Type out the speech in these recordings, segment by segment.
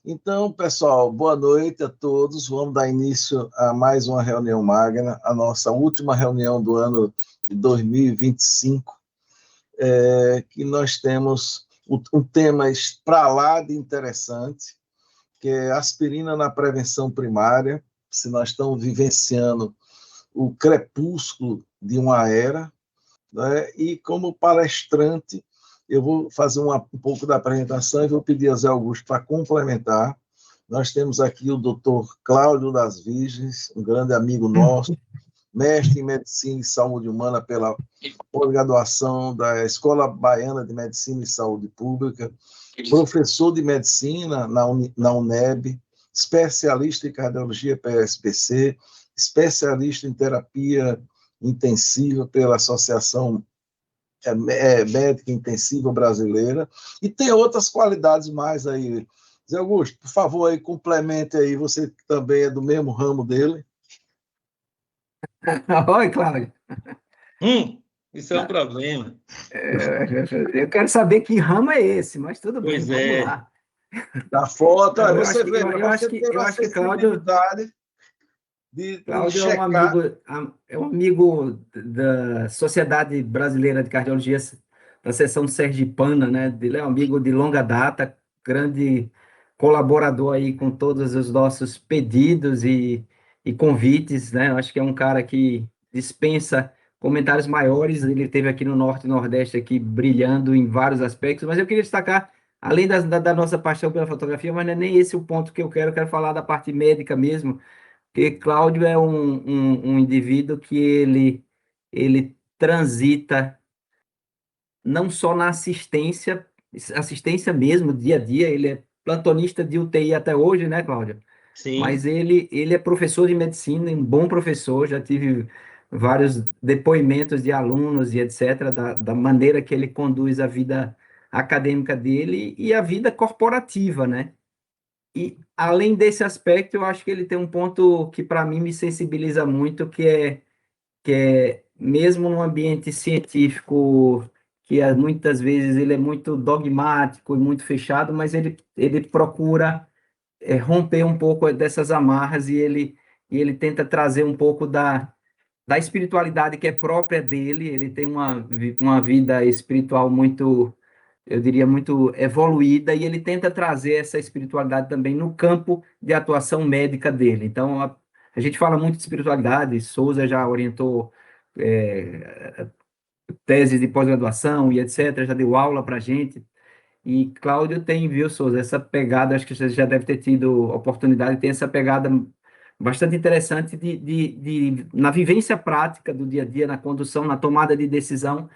Então, pessoal, boa noite a todos. Vamos dar início a mais uma reunião magna, a nossa última reunião do ano de 2025, que nós temos um tema para lá de interessante, que é aspirina na prevenção primária, se nós estamos vivenciando o crepúsculo de uma era, né? E como palestrante, eu vou fazer um pouco da apresentação e vou pedir a Zé Augusto para complementar. Nós temos aqui o doutor Cláudio das Virgens, um grande amigo nosso, mestre em Medicina e Saúde Humana pela pós-graduação da Escola Baiana de Medicina e Saúde Pública, professor de Medicina na UNEB, especialista em Cardiologia PSPC, especialista em Terapia Intensiva pela Associação Médica Intensiva Brasileira, e tem outras qualidades mais aí. Zé Augusto, por favor, aí, complemente aí, você que também é do mesmo ramo dele. Oi, Cláudio. Isso é um problema. Eu quero saber que ramo é esse, mas tudo bem, Pois vamos é. lá. Da foto, Não, você vê, eu acho que Cláudio de Cláudio checar. é um amigo da Sociedade Brasileira de Cardiologia, da seção sergipana, né? Ele é um amigo de longa data, grande colaborador aí com todos os nossos pedidos e convites, né? Eu acho que é um cara que dispensa comentários maiores. Ele esteve aqui no Norte e Nordeste aqui brilhando em vários aspectos, mas eu queria destacar, além da nossa paixão pela fotografia, mas não é nem esse o ponto que eu quero falar da parte médica mesmo, porque Cláudio é um indivíduo que ele transita não só na assistência mesmo, dia a dia. Ele é plantonista de UTI até hoje, né, Cláudio? Sim. Mas ele é professor de medicina, um bom professor. Já tive vários depoimentos de alunos e etc., da maneira que ele conduz a vida acadêmica dele e a vida corporativa, né? E, além desse aspecto, eu acho que ele tem um ponto que, para mim, me sensibiliza muito, que é, mesmo num ambiente científico, que muitas vezes ele é muito dogmático e muito fechado, mas ele procura romper um pouco dessas amarras, e ele tenta trazer um pouco da espiritualidade que é própria dele. Ele tem uma vida espiritual muito, eu diria, muito evoluída, e ele tenta trazer essa espiritualidade também no campo de atuação médica dele. Então, a gente fala muito de espiritualidade. Souza já orientou tese de pós-graduação e etc., já deu aula para a gente. E Cláudio tem, viu, Souza, essa pegada. Acho que você já deve ter tido oportunidade, tem essa pegada bastante interessante na vivência prática do dia a dia, na condução, na tomada de decisão,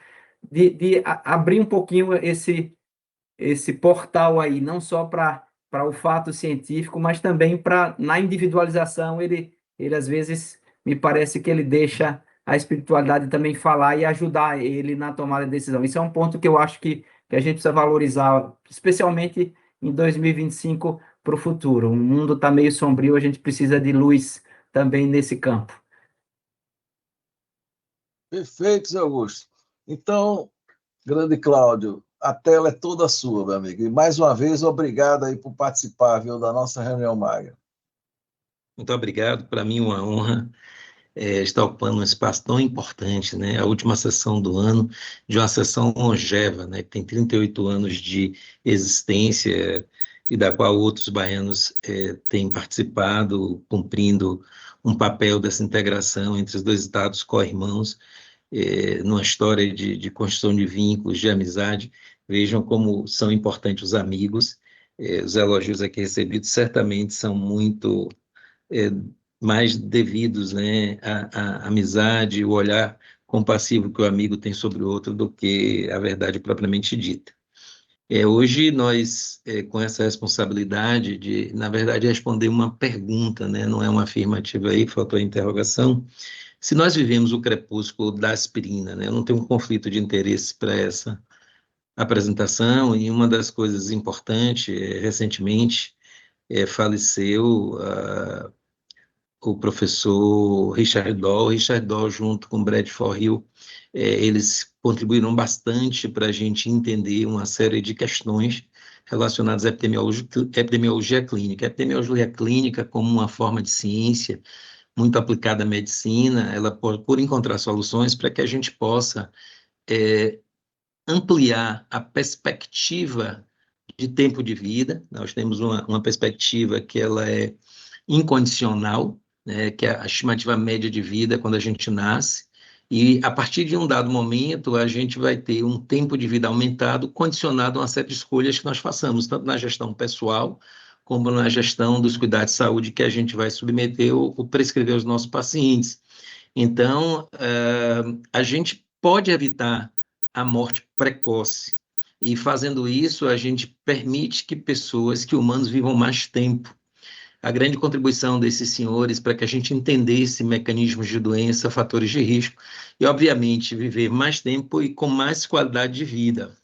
de abrir um pouquinho esse portal aí, não só para o fato científico, mas também na individualização. Ele, às vezes, me parece que ele deixa a espiritualidade também falar e ajudar ele na tomada de decisão. Isso é um ponto que eu acho que a gente precisa valorizar, especialmente em 2025, para o futuro. O mundo está meio sombrio, a gente precisa de luz também nesse campo. Perfeito, Zé Augusto. Então, grande Cláudio, a tela é toda sua, meu amigo. E mais uma vez, obrigado aí por participar, viu, da nossa reunião magna. Muito obrigado. Para mim, uma honra estar ocupando um espaço tão importante, né? A última sessão do ano, de uma sessão longeva, né? Que tem 38 anos de existência, e da qual outros baianos têm participado, cumprindo um papel dessa integração entre os dois estados co-irmãos, numa história de construção de vínculos, de amizade. Vejam como são importantes os amigos. Os elogios aqui recebidos certamente são muito mais devidos, né, à amizade, o olhar compassivo que o amigo tem sobre o outro, do que a verdade propriamente dita. Hoje nós, com essa responsabilidade de, na verdade, responder uma pergunta, né, não é uma afirmativa aí, faltou a interrogação. Se nós vivemos o crepúsculo da aspirina, né, eu não tenho um conflito de interesse para essa apresentação, e uma das coisas importantes, recentemente, faleceu o professor Richard Doll. Richard Doll, junto com Bradford Hill, eles contribuíram bastante para a gente entender uma série de questões relacionados à epidemiologia clínica. A epidemiologia clínica, como uma forma de ciência muito aplicada à medicina, ela procura encontrar soluções para que a gente possa ampliar a perspectiva de tempo de vida. Nós temos uma perspectiva que ela é incondicional, né, que é a estimativa média de vida quando a gente nasce, e a partir de um dado momento a gente vai ter um tempo de vida aumentado condicionado a uma série de escolhas que nós façamos, tanto na gestão pessoal como na gestão dos cuidados de saúde que a gente vai submeter ou prescrever aos nossos pacientes. Então, a gente pode evitar a morte precoce, e fazendo isso a gente permite que humanos vivam mais tempo. A grande contribuição desses senhores para que a gente entendesse mecanismos de doença, fatores de risco, e, obviamente, viver mais tempo e com mais qualidade de vida.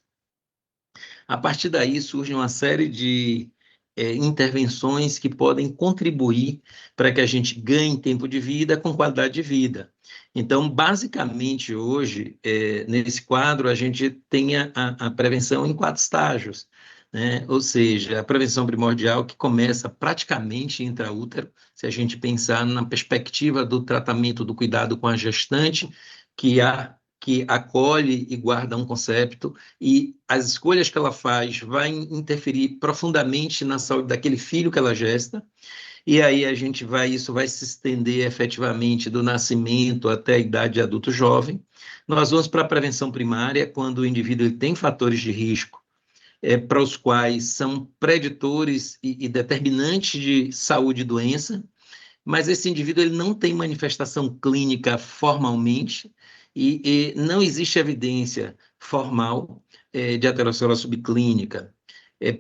A partir daí surge uma série de intervenções que podem contribuir para que a gente ganhe tempo de vida com qualidade de vida. Então, basicamente, hoje, nesse quadro, a gente tem a prevenção em 4 estágios, né? Ou seja, a prevenção primordial que começa praticamente intraútero, se a gente pensar na perspectiva do tratamento do cuidado com a gestante, que acolhe e guarda um concepto, e as escolhas que ela faz vai interferir profundamente na saúde daquele filho que ela gesta, e aí isso vai se estender efetivamente do nascimento até a idade de adulto jovem. Nós vamos para a prevenção primária, quando o indivíduo ele tem fatores de risco para os quais são preditores e determinantes de saúde e doença, mas esse indivíduo ele não tem manifestação clínica formalmente, e não existe evidência formal de aterosclerose subclínica.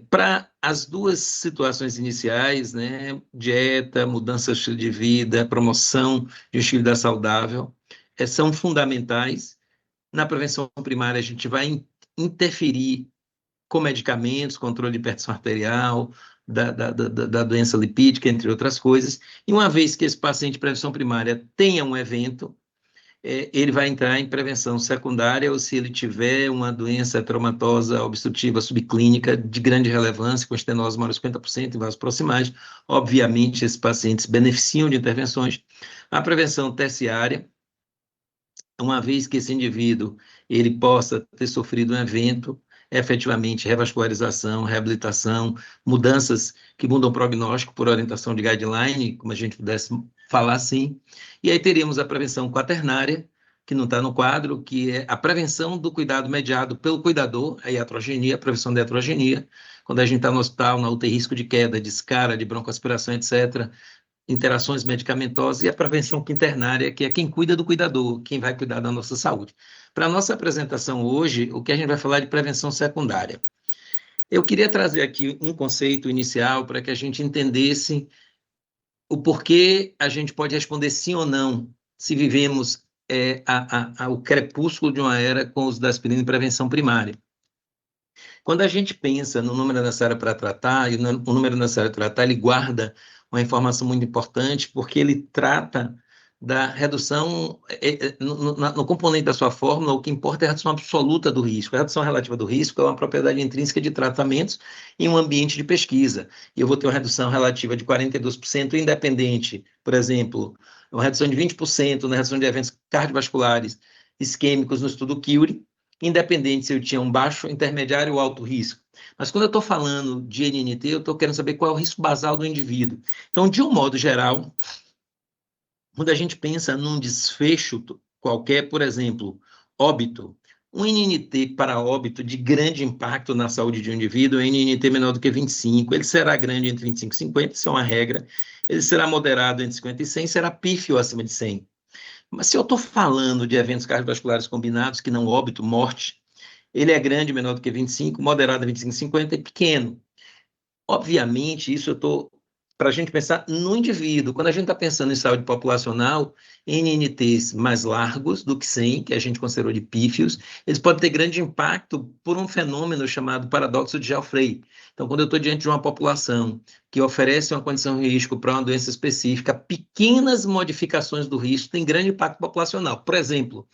Para as 2 situações iniciais, né, dieta, mudança de estilo de vida, promoção de um estilo de vida saudável, são fundamentais. Na prevenção primária, a gente vai interferir com medicamentos, controle de hipertensão arterial, da doença lipídica, entre outras coisas. E uma vez que esse paciente de prevenção primária tenha um evento, ele vai entrar em prevenção secundária, ou se ele tiver uma doença traumatosa obstrutiva subclínica de grande relevância, com estenose maior de 50% em vasos proximais, obviamente esses pacientes beneficiam de intervenções. A prevenção terciária, uma vez que esse indivíduo ele possa ter sofrido um evento, efetivamente revascularização, reabilitação, mudanças que mudam o prognóstico por orientação de guideline, como a gente pudesse falar assim. E aí teríamos a prevenção quaternária, que não está no quadro, que é a prevenção do cuidado mediado pelo cuidador, a iatrogenia, a prevenção da iatrogenia, quando a gente está no hospital, na UTI, risco de queda, de escara, de broncoaspiração, etc., interações medicamentosas, e a prevenção quinternária, que é quem cuida do cuidador, quem vai cuidar da nossa saúde. Para a nossa apresentação hoje, o que a gente vai falar é de prevenção secundária. Eu queria trazer aqui um conceito inicial para que a gente entendesse o porquê a gente pode responder sim ou não, se vivemos o crepúsculo de uma era com o uso da aspirina em prevenção primária. Quando a gente pensa no número necessário para tratar, e o número necessário para tratar, ele guarda uma informação muito importante, porque ele trata da redução, no componente da sua fórmula, o que importa é a redução absoluta do risco. A redução relativa do risco é uma propriedade intrínseca de tratamentos em um ambiente de pesquisa. E eu vou ter uma redução relativa de 42% independente, por exemplo, uma redução de 20% na redução de eventos cardiovasculares isquêmicos no estudo Curie, independente se eu tinha um baixo, intermediário ou alto risco. Mas quando eu estou falando de NNT, eu estou querendo saber qual é o risco basal do indivíduo. Então, de um modo geral, quando a gente pensa num desfecho qualquer, por exemplo, óbito, um NNT para óbito de grande impacto na saúde de um indivíduo é NNT menor do que 25, ele será grande entre 25 e 50, isso é uma regra, ele será moderado entre 50 e 100, será pífio acima de 100. Mas se eu estou falando de eventos cardiovasculares combinados, que não óbito, morte, ele é grande, menor do que 25, moderado 25 e 50 e pequeno. Obviamente, isso eu estou para a gente pensar no indivíduo. Quando a gente está pensando em saúde populacional, NNTs mais largos do que 100, que a gente considerou de pífios, eles podem ter grande impacto por um fenômeno chamado paradoxo de Geoffrey. Então, quando eu estou diante de uma população que oferece uma condição de risco para uma doença específica, pequenas modificações do risco têm grande impacto populacional. Por exemplo,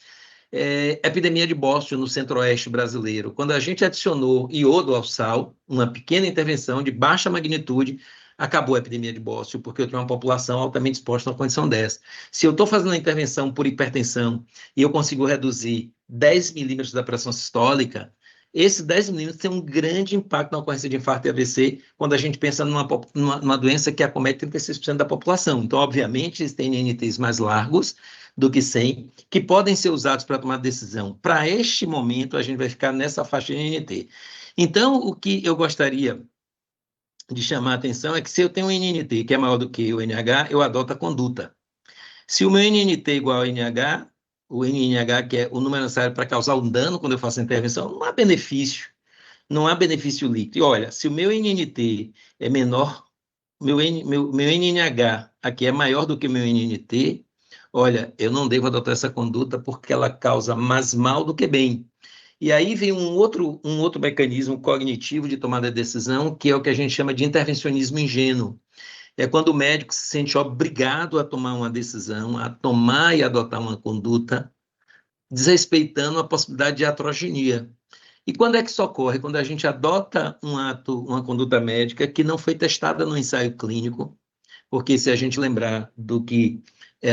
epidemia de bócio no centro-oeste brasileiro. Quando a gente adicionou iodo ao sal, uma pequena intervenção de baixa magnitude, acabou a epidemia de bócio, porque eu tenho uma população altamente exposta a uma condição dessa. Se eu estou fazendo uma intervenção por hipertensão e eu consigo reduzir 10 milímetros da pressão sistólica, esses 10 milímetros têm um grande impacto na ocorrência de infarto e AVC quando a gente pensa numa doença que acomete 36% da população. Então, obviamente, existem NNTs mais largos do que 100, que podem ser usados para tomar decisão. Para este momento, a gente vai ficar nessa faixa de NNT. Então, o que eu gostaria de chamar a atenção é que se eu tenho um NNT que é maior do que o NH, eu adoto a conduta. Se o meu NNT é igual ao NH, o NNH, que é o número necessário para causar um dano quando eu faço a intervenção, não há benefício. Não há benefício líquido. E olha, se o meu NNT é menor, meu NNH aqui é maior do que o meu NNT, olha, eu não devo adotar essa conduta porque ela causa mais mal do que bem. E aí vem um outro mecanismo cognitivo de tomada de decisão, que é o que a gente chama de intervencionismo ingênuo. É quando o médico se sente obrigado a tomar uma decisão, a tomar e adotar uma conduta, desrespeitando a possibilidade de atrogenia. E quando é que isso ocorre? Quando a gente adota uma conduta médica que não foi testada no ensaio clínico, porque se a gente lembrar do que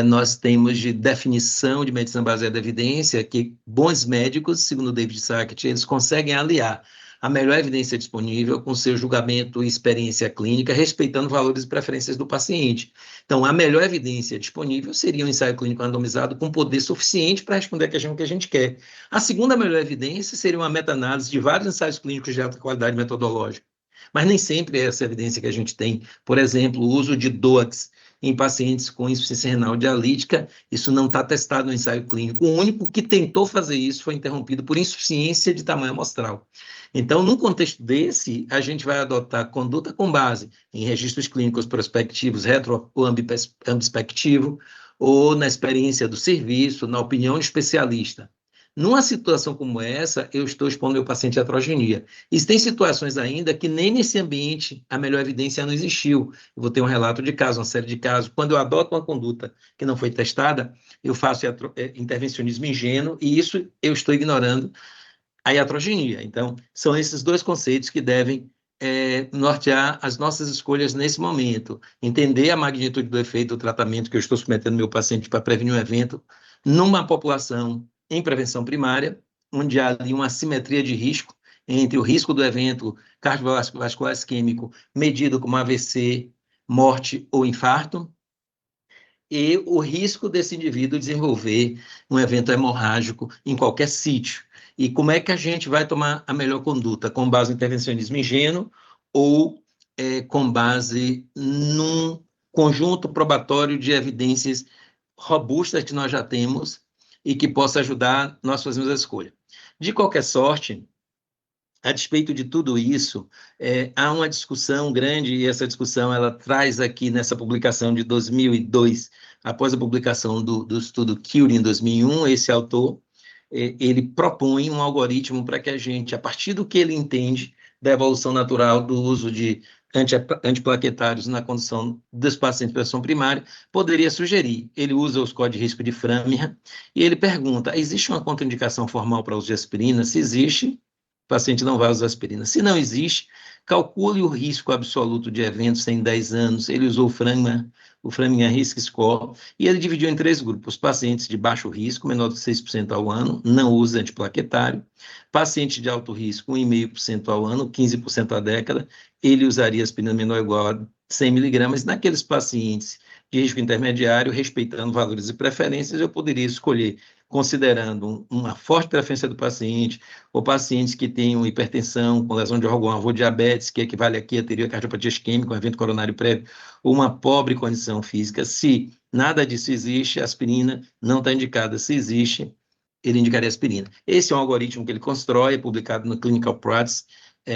nós temos de definição de medicina baseada em evidência, que bons médicos, segundo David Sackett, eles conseguem aliar a melhor evidência disponível com seu julgamento e experiência clínica, respeitando valores e preferências do paciente. Então, a melhor evidência disponível seria um ensaio clínico randomizado com poder suficiente para responder a questão que a gente quer. A segunda melhor evidência seria uma meta-análise de vários ensaios clínicos de alta qualidade metodológica. Mas nem sempre é essa evidência que a gente tem. Por exemplo, o uso de DOACs em pacientes com insuficiência renal dialítica, isso não está testado no ensaio clínico. O único que tentou fazer isso foi interrompido por insuficiência de tamanho amostral. Então, num contexto desse, a gente vai adotar conduta com base em registros clínicos prospectivos, retro ou ambespectivo, ou na experiência do serviço, na opinião de especialista. Numa situação como essa, eu estou expondo meu paciente à atrogenia. Existem situações ainda que nem nesse ambiente a melhor evidência não existiu. Eu vou ter um relato de caso, uma série de casos. Quando eu adoto uma conduta que não foi testada, eu faço intervencionismo ingênuo e isso eu estou ignorando a iatrogenia. Então, são esses dois conceitos que devem nortear as nossas escolhas nesse momento. Entender a magnitude do efeito do tratamento que eu estou submetendo meu paciente para prevenir um evento numa população em prevenção primária, onde há ali uma assimetria de risco entre o risco do evento cardiovascular isquêmico medido como AVC, morte ou infarto, e o risco desse indivíduo desenvolver um evento hemorrágico em qualquer sítio. E como é que a gente vai tomar a melhor conduta? Com base no intervencionismo ingênuo ou com base num conjunto probatório de evidências robustas que nós já temos e que possa ajudar nós fazermos a escolha. De qualquer sorte, a despeito de tudo isso, há uma discussão grande, e essa discussão ela traz aqui nessa publicação de 2002, após a publicação do estudo Curie em 2001, esse autor, ele propõe um algoritmo para que a gente, a partir do que ele entende da evolução natural do uso de antiplaquetários na condição dos pacientes de pressão primária, poderia sugerir. Ele usa os códigos de risco de Framingham e ele pergunta, existe uma contraindicação formal para o uso de aspirina? Se existe, o paciente não vai usar aspirina. Se não existe, calcule o risco absoluto de eventos em 10 anos. Ele usou o Framingham Risk Score, e ele dividiu em 3 grupos. Pacientes de baixo risco, menor de 6% ao ano, não usa antiplaquetário. Paciente de alto risco, 1,5% ao ano, 15% à década, ele usaria aspirina menor ou igual a 100 miligramas. Naqueles pacientes de risco intermediário, respeitando valores e preferências, eu poderia escolher, considerando uma forte preferência do paciente, ou pacientes que tenham hipertensão, com lesão de órgão-alvo, diabetes, que equivale aqui a teria cardiopatia isquêmica, um evento coronário prévio, ou uma pobre condição física. Se nada disso existe, a aspirina não está indicada. Se existe, ele indicaria aspirina. Esse é um algoritmo que ele constrói, é publicado no Clinical Practice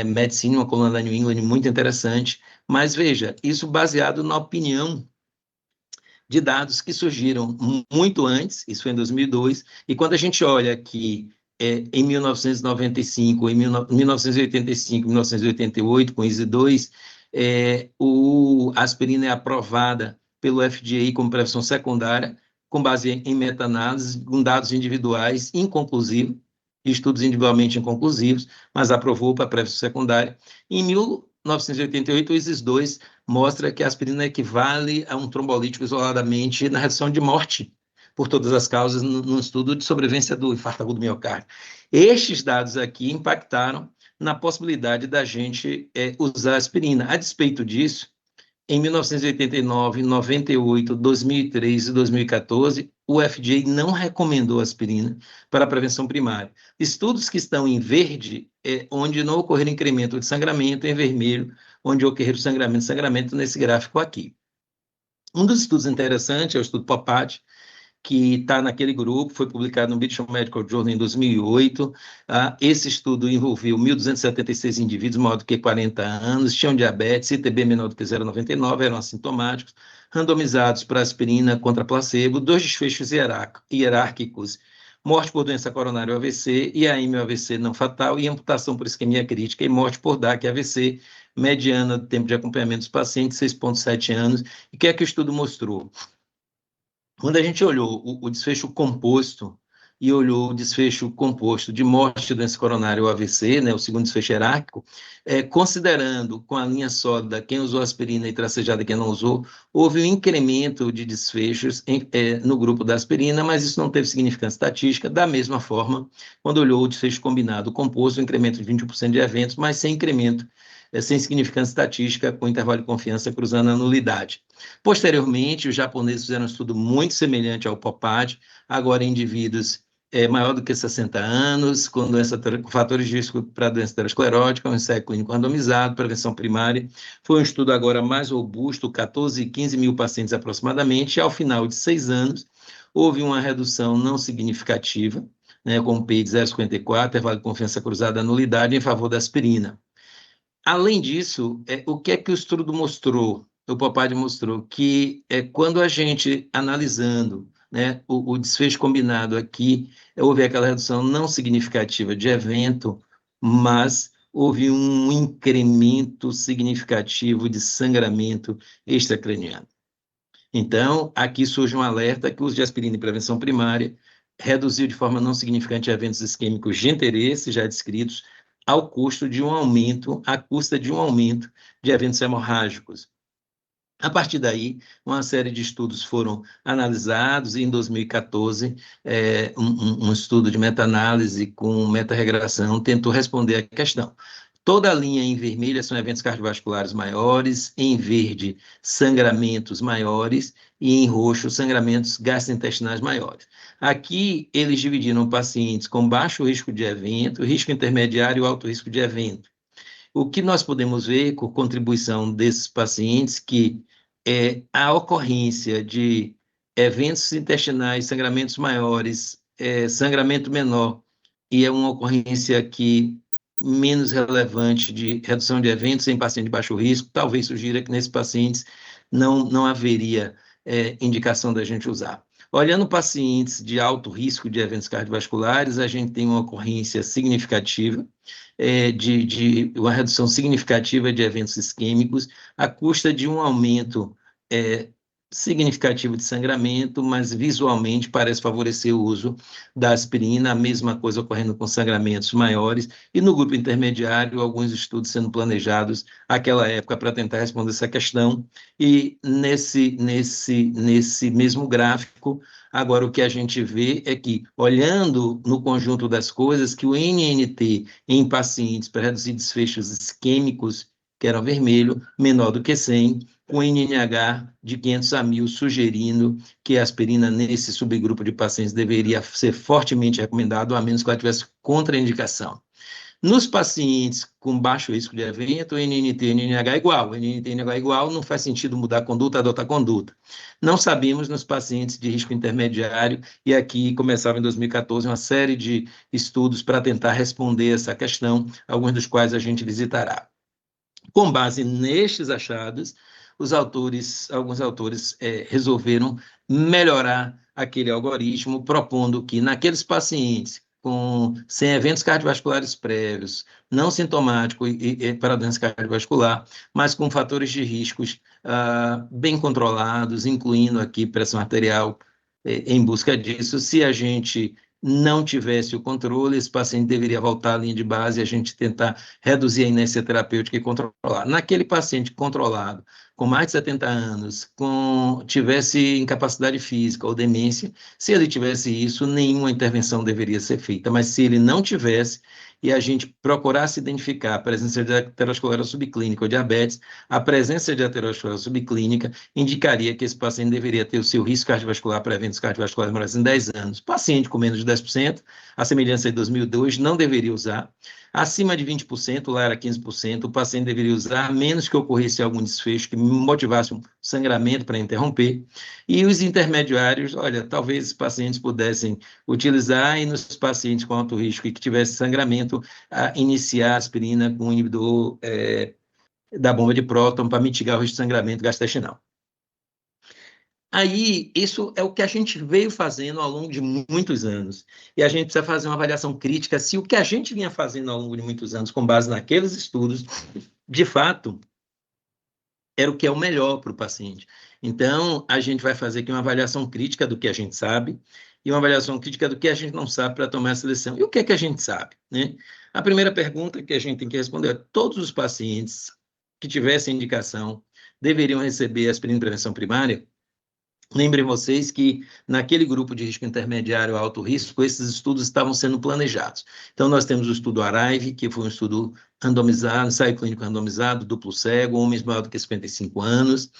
Medicine, uma coluna da New England muito interessante, mas veja, isso baseado na opinião de dados que surgiram muito antes, isso foi em 2002, e quando a gente olha que em 1995, em 1985, 1988, com ISI-2, a aspirina é aprovada pelo FDA como prevenção secundária, com base em meta-análise, com dados individuais inconclusivos, estudos individualmente inconclusivos, mas aprovou para a prevenção secundária. Em 1988, o ISIS-2 mostra que a aspirina equivale a um trombolítico isoladamente na redução de morte por todas as causas no estudo de sobrevivência do infarto agudo do miocárdio. Estes dados aqui impactaram na possibilidade da gente usar aspirina. A despeito disso, em 1989, 98, 2003 e 2014, o FDA não recomendou aspirina para a prevenção primária. Estudos que estão em verde, onde não ocorrer incremento de sangramento, em vermelho, onde ocorrer sangramento nesse gráfico aqui. Um dos estudos interessantes é o estudo POPAD, que está naquele grupo, foi publicado no British Medical Journal em 2008. Esse estudo envolveu 1.276 indivíduos maior do que 40 anos, tinham diabetes, ITB menor do que 0,99, eram assintomáticos, randomizados para aspirina contra placebo, 2 desfechos hierárquicos, morte por doença coronária ou AVC, IAM ou AVC não fatal, e amputação por isquemia crítica, e morte por DAC e AVC, mediana do tempo de acompanhamento dos pacientes, 6,7 anos. E o que é que o estudo mostrou? Quando a gente olhou o desfecho composto e olhou o desfecho composto de morte de doença coronária ou AVC, né, o segundo desfecho hierárquico, considerando com a linha sólida quem usou aspirina e tracejada e quem não usou, houve um incremento de desfechos no grupo da aspirina, mas isso não teve significância estatística. Da mesma forma, quando olhou o desfecho combinado composto, um incremento de 20% de eventos, mas sem incremento, sem significância estatística, com intervalo de confiança cruzando a nulidade. Posteriormente, os japoneses fizeram um estudo muito semelhante ao POPAD, agora em indivíduos maior do que 60 anos, com fatores de risco para doença aterosclerótica, um ensaio clínico randomizado, prevenção primária. Foi um estudo agora mais robusto, 14 e 15 mil pacientes aproximadamente, e ao final de 6 anos, houve uma redução não significativa, né, com PEI de 0,54, intervalo de confiança cruzada à nulidade, em favor da aspirina. Além disso, o que é que o estudo mostrou? O POPAD mostrou que quando a gente, analisando, né, o desfecho combinado aqui, houve aquela redução não significativa de evento, mas houve um incremento significativo de sangramento extracraniano. Então, aqui surge um alerta que o uso de aspirina em prevenção primária reduziu de forma não significante eventos isquêmicos de interesse já descritos, à custa de um aumento de eventos hemorrágicos. A partir daí, uma série de estudos foram analisados, e em 2014, um estudo de meta-análise com meta-regressão tentou responder à questão. Toda a linha em vermelho são eventos cardiovasculares maiores, em verde, sangramentos maiores, e em roxo, sangramentos gastrointestinais maiores. Aqui, eles dividiram pacientes com baixo risco de evento, risco intermediário e alto risco de evento. O que nós podemos ver, com contribuição desses pacientes, que a ocorrência de eventos intestinais, sangramentos maiores, sangramento menor, e é uma ocorrência que menos relevante de redução de eventos em paciente de baixo risco, talvez sugira que nesses pacientes não haveria indicação da gente usar. Olhando pacientes de alto risco de eventos cardiovasculares, a gente tem uma ocorrência significativa, de uma redução significativa de eventos isquêmicos, à custa de um aumento significativo de sangramento, mas visualmente parece favorecer o uso da aspirina, a mesma coisa ocorrendo com sangramentos maiores, e no grupo intermediário, alguns estudos sendo planejados naquela época para tentar responder essa questão, e nesse mesmo gráfico, agora o que a gente vê é que, olhando no conjunto das coisas, que o NNT em pacientes para reduzir desfechos isquêmicos, que eram vermelho, menor do que 100, com NNH de 500 a 1.000, sugerindo que a aspirina nesse subgrupo de pacientes deveria ser fortemente recomendado, a menos que ela tivesse contraindicação. Nos pacientes com baixo risco de evento, o NNT e NNH é igual. O NNT e NNH é igual, não faz sentido mudar a conduta, adotar a conduta. Não sabemos nos pacientes de risco intermediário, e aqui começava em 2014 uma série de estudos para tentar responder essa questão, alguns dos quais a gente visitará. Com base nestes achados, alguns autores resolveram melhorar aquele algoritmo, propondo que naqueles pacientes sem eventos cardiovasculares prévios, não sintomáticos para doença cardiovascular, mas com fatores de riscos bem controlados, incluindo aqui pressão arterial, em busca disso. Se a gente não tivesse o controle, esse paciente deveria voltar à linha de base e a gente tentar reduzir a inércia terapêutica e controlar. Naquele paciente controlado, com mais de 70 anos, tivesse incapacidade física ou demência, se ele tivesse isso, nenhuma intervenção deveria ser feita. Mas se ele não tivesse, e a gente procurasse identificar a presença de aterosclerose subclínica ou diabetes, a presença de aterosclerose subclínica indicaria que esse paciente deveria ter o seu risco cardiovascular para eventos cardiovasculares maiores em 10 anos. Paciente com menos de 10%, a semelhança de 2002, não deveria usar. Acima de 20%, lá era 15%, o paciente deveria usar, a menos que ocorresse algum desfecho que motivasse um sangramento para interromper. E os intermediários, olha, talvez os pacientes pudessem utilizar, e nos pacientes com alto risco e que tivesse sangramento, iniciar a aspirina com um inibidor da bomba de próton para mitigar o risco de sangramento gastrointestinal. Aí, isso é o que a gente veio fazendo ao longo de muitos anos. E a gente precisa fazer uma avaliação crítica se o que a gente vinha fazendo ao longo de muitos anos, com base naqueles estudos, de fato, era o que é o melhor para o paciente. Então, a gente vai fazer aqui uma avaliação crítica do que a gente sabe e uma avaliação crítica do que a gente não sabe para tomar essa decisão. E o que é que a gente sabe, né? A primeira pergunta que a gente tem que responder é: todos os pacientes que tivessem indicação deveriam receber aspirina de prevenção primária? Lembrem vocês que naquele grupo de risco intermediário a alto risco, esses estudos estavam sendo planejados. Então, nós temos o estudo ARIVE, que foi um estudo randomizado, ensaio clínico randomizado, duplo cego, homens maior do que 55 anos,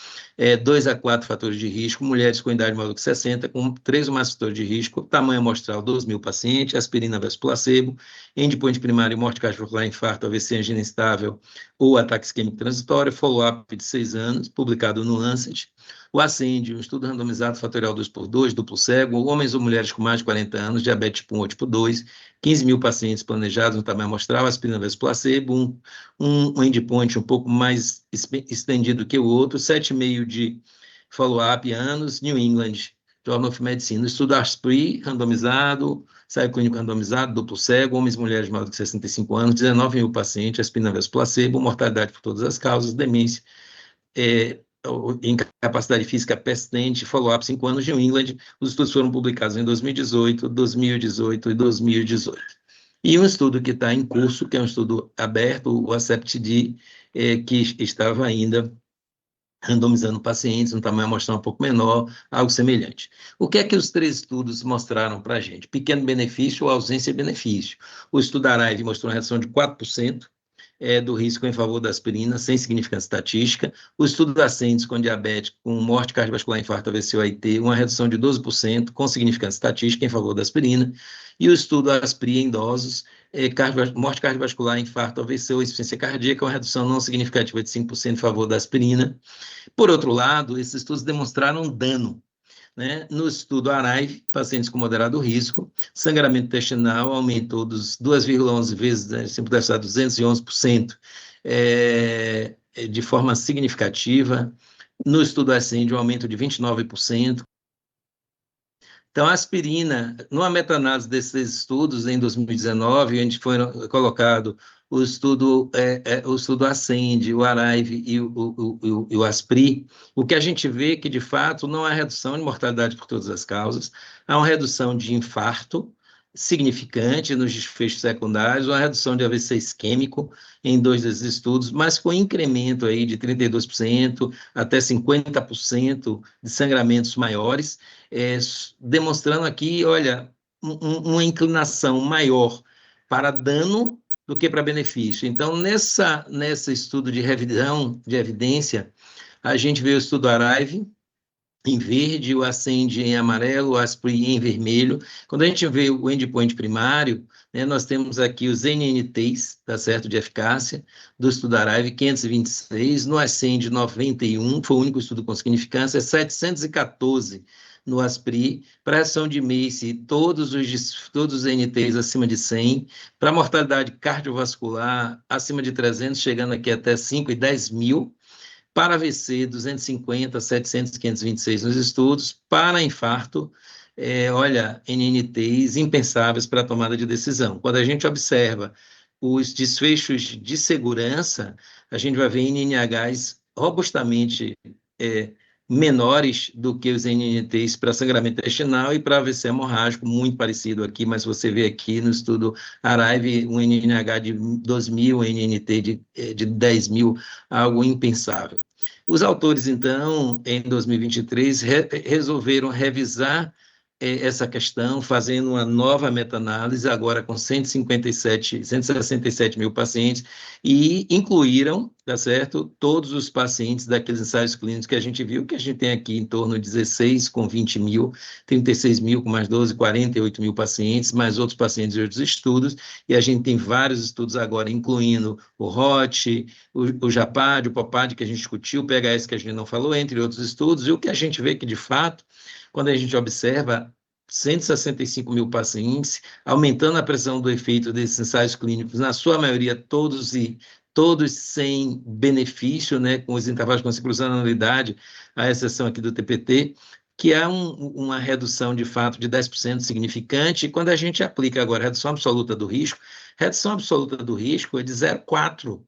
2 a 4 fatores de risco, mulheres com idade maior do que 60, com 3 ou mais fatores de risco, tamanho amostral 2.000 pacientes, aspirina versus placebo, endpoint primário, morte cardiovascular, infarto, AVC, angina instável ou ataque isquêmico transitório, follow-up de 6 anos, publicado no Lancet. O ASCEND, um estudo randomizado fatorial 2x2, duplo cego, homens ou mulheres com mais de 40 anos, diabetes tipo 1 ou tipo 2, 15.000 pacientes planejados no tamanho amostral, aspirina versus placebo, um endpoint um pouco mais estendido que o outro, 7,5 de follow-up anos, New England Journal of Medicine. O estudo ASPRI, randomizado, ensaio clínico randomizado, duplo cego, homens e mulheres maiores de 65 anos, 19.000 pacientes, aspirina versus placebo, mortalidade por todas as causas, demência, incapacidade física persistente, follow-up 5 anos de New England. Os estudos foram publicados em 2018, 2018 e 2018. E um estudo que está em curso, que é um estudo aberto, o ACEPT-D, que estava ainda randomizando pacientes, um tamanho amostral um pouco menor, algo semelhante. O que é que os 3 estudos mostraram para a gente? Pequeno benefício ou ausência de benefício. O estudo ARIVE mostrou uma redução de 4%, do risco em favor da aspirina, sem significância estatística. O estudo da ASCEND com diabetes, com morte cardiovascular, infarto, AVC ou AIT, uma redução de 12%, com significância estatística em favor da aspirina. E o estudo ASPRI em idosos, morte cardiovascular, infarto, AVC ou insuficiência cardíaca, uma redução não significativa de 5% em favor da aspirina. Por outro lado, esses estudos demonstraram dano, né? No estudo ARIVE, pacientes com moderado risco, sangramento intestinal aumentou 2,11 vezes, né, sempre deve ser 211%, de forma significativa. No estudo ASCEND, um aumento de 29%. Então, a aspirina, numa meta-análise desses estudos, em 2019, onde foi colocado o estudo ASCEND, o ARIVE e o ASPRI, o que a gente vê é que, de fato, não há redução de mortalidade por todas as causas, há uma redução de infarto significante nos desfechos secundários, uma redução de AVC isquêmico em 2 desses estudos, mas com incremento aí de 32% até 50% de sangramentos maiores, demonstrando aqui, olha, uma inclinação maior para dano do que para benefício. Então, nesse estudo de revisão de evidência, a gente vê o estudo ARIVE em verde, o ASCEND em amarelo, o ASPRI em vermelho. Quando a gente vê o endpoint primário, né, nós temos aqui os NNTs, tá certo, de eficácia, do estudo ARIVE, 526, no ASCEND 91, foi o único estudo com significância, 714 no ASPRI, para ação de MACE, todos os NTs acima de 100, para mortalidade cardiovascular acima de 300, chegando aqui até 5 e 10 mil, para AVC, 250, 700, 526 nos estudos, para infarto, olha, NNTs impensáveis para a tomada de decisão. Quando a gente observa os desfechos de segurança, a gente vai ver NNHs robustamente menores do que os NNTs para sangramento intestinal e para AVC hemorrágico, muito parecido aqui, mas você vê aqui no estudo ARIVE um NNH de 2.000, um NNT de 10.000, algo impensável. Os autores, então, em 2023, resolveram revisar essa questão, fazendo uma nova meta-análise, agora com 167 mil pacientes, e incluíram, tá certo, todos os pacientes daqueles ensaios clínicos que a gente viu, que a gente tem aqui em torno de 16 com 20 mil, 36 mil com mais 12, 48 mil pacientes, mais outros pacientes de outros estudos, e a gente tem vários estudos agora, incluindo o ROT, o JAPAD, o POPAD, que a gente discutiu, o PHS, que a gente não falou, entre outros estudos, e o que a gente vê que, de fato, quando a gente observa 165 mil pacientes, aumentando a pressão do efeito desses ensaios clínicos, na sua maioria, todos sem benefício, né, com os intervalos com cruzando a anuidade, à exceção aqui do TPT, que há uma redução, de fato, de 10% significante, e quando a gente aplica agora a redução absoluta do risco é de 0,4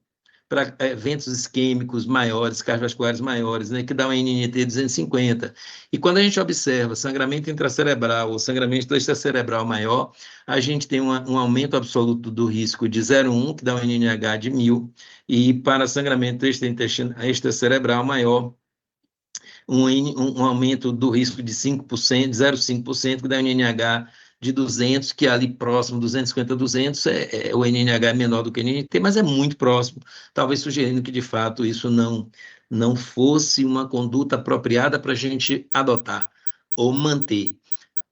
para eventos isquêmicos maiores, cardiovasculares maiores, né, que dá um NNT 250. E quando a gente observa sangramento intracerebral ou sangramento extracerebral maior, a gente tem um aumento absoluto do risco de 0,1, que dá um NNH de 1.000, e para sangramento extracerebral maior, um aumento do risco de 5%, 0,5%, que dá um NNH de 200, que é ali próximo, 250, 200, o NNH é menor do que o NNT, mas é muito próximo, talvez sugerindo que, de fato, isso não fosse uma conduta apropriada para a gente adotar ou manter.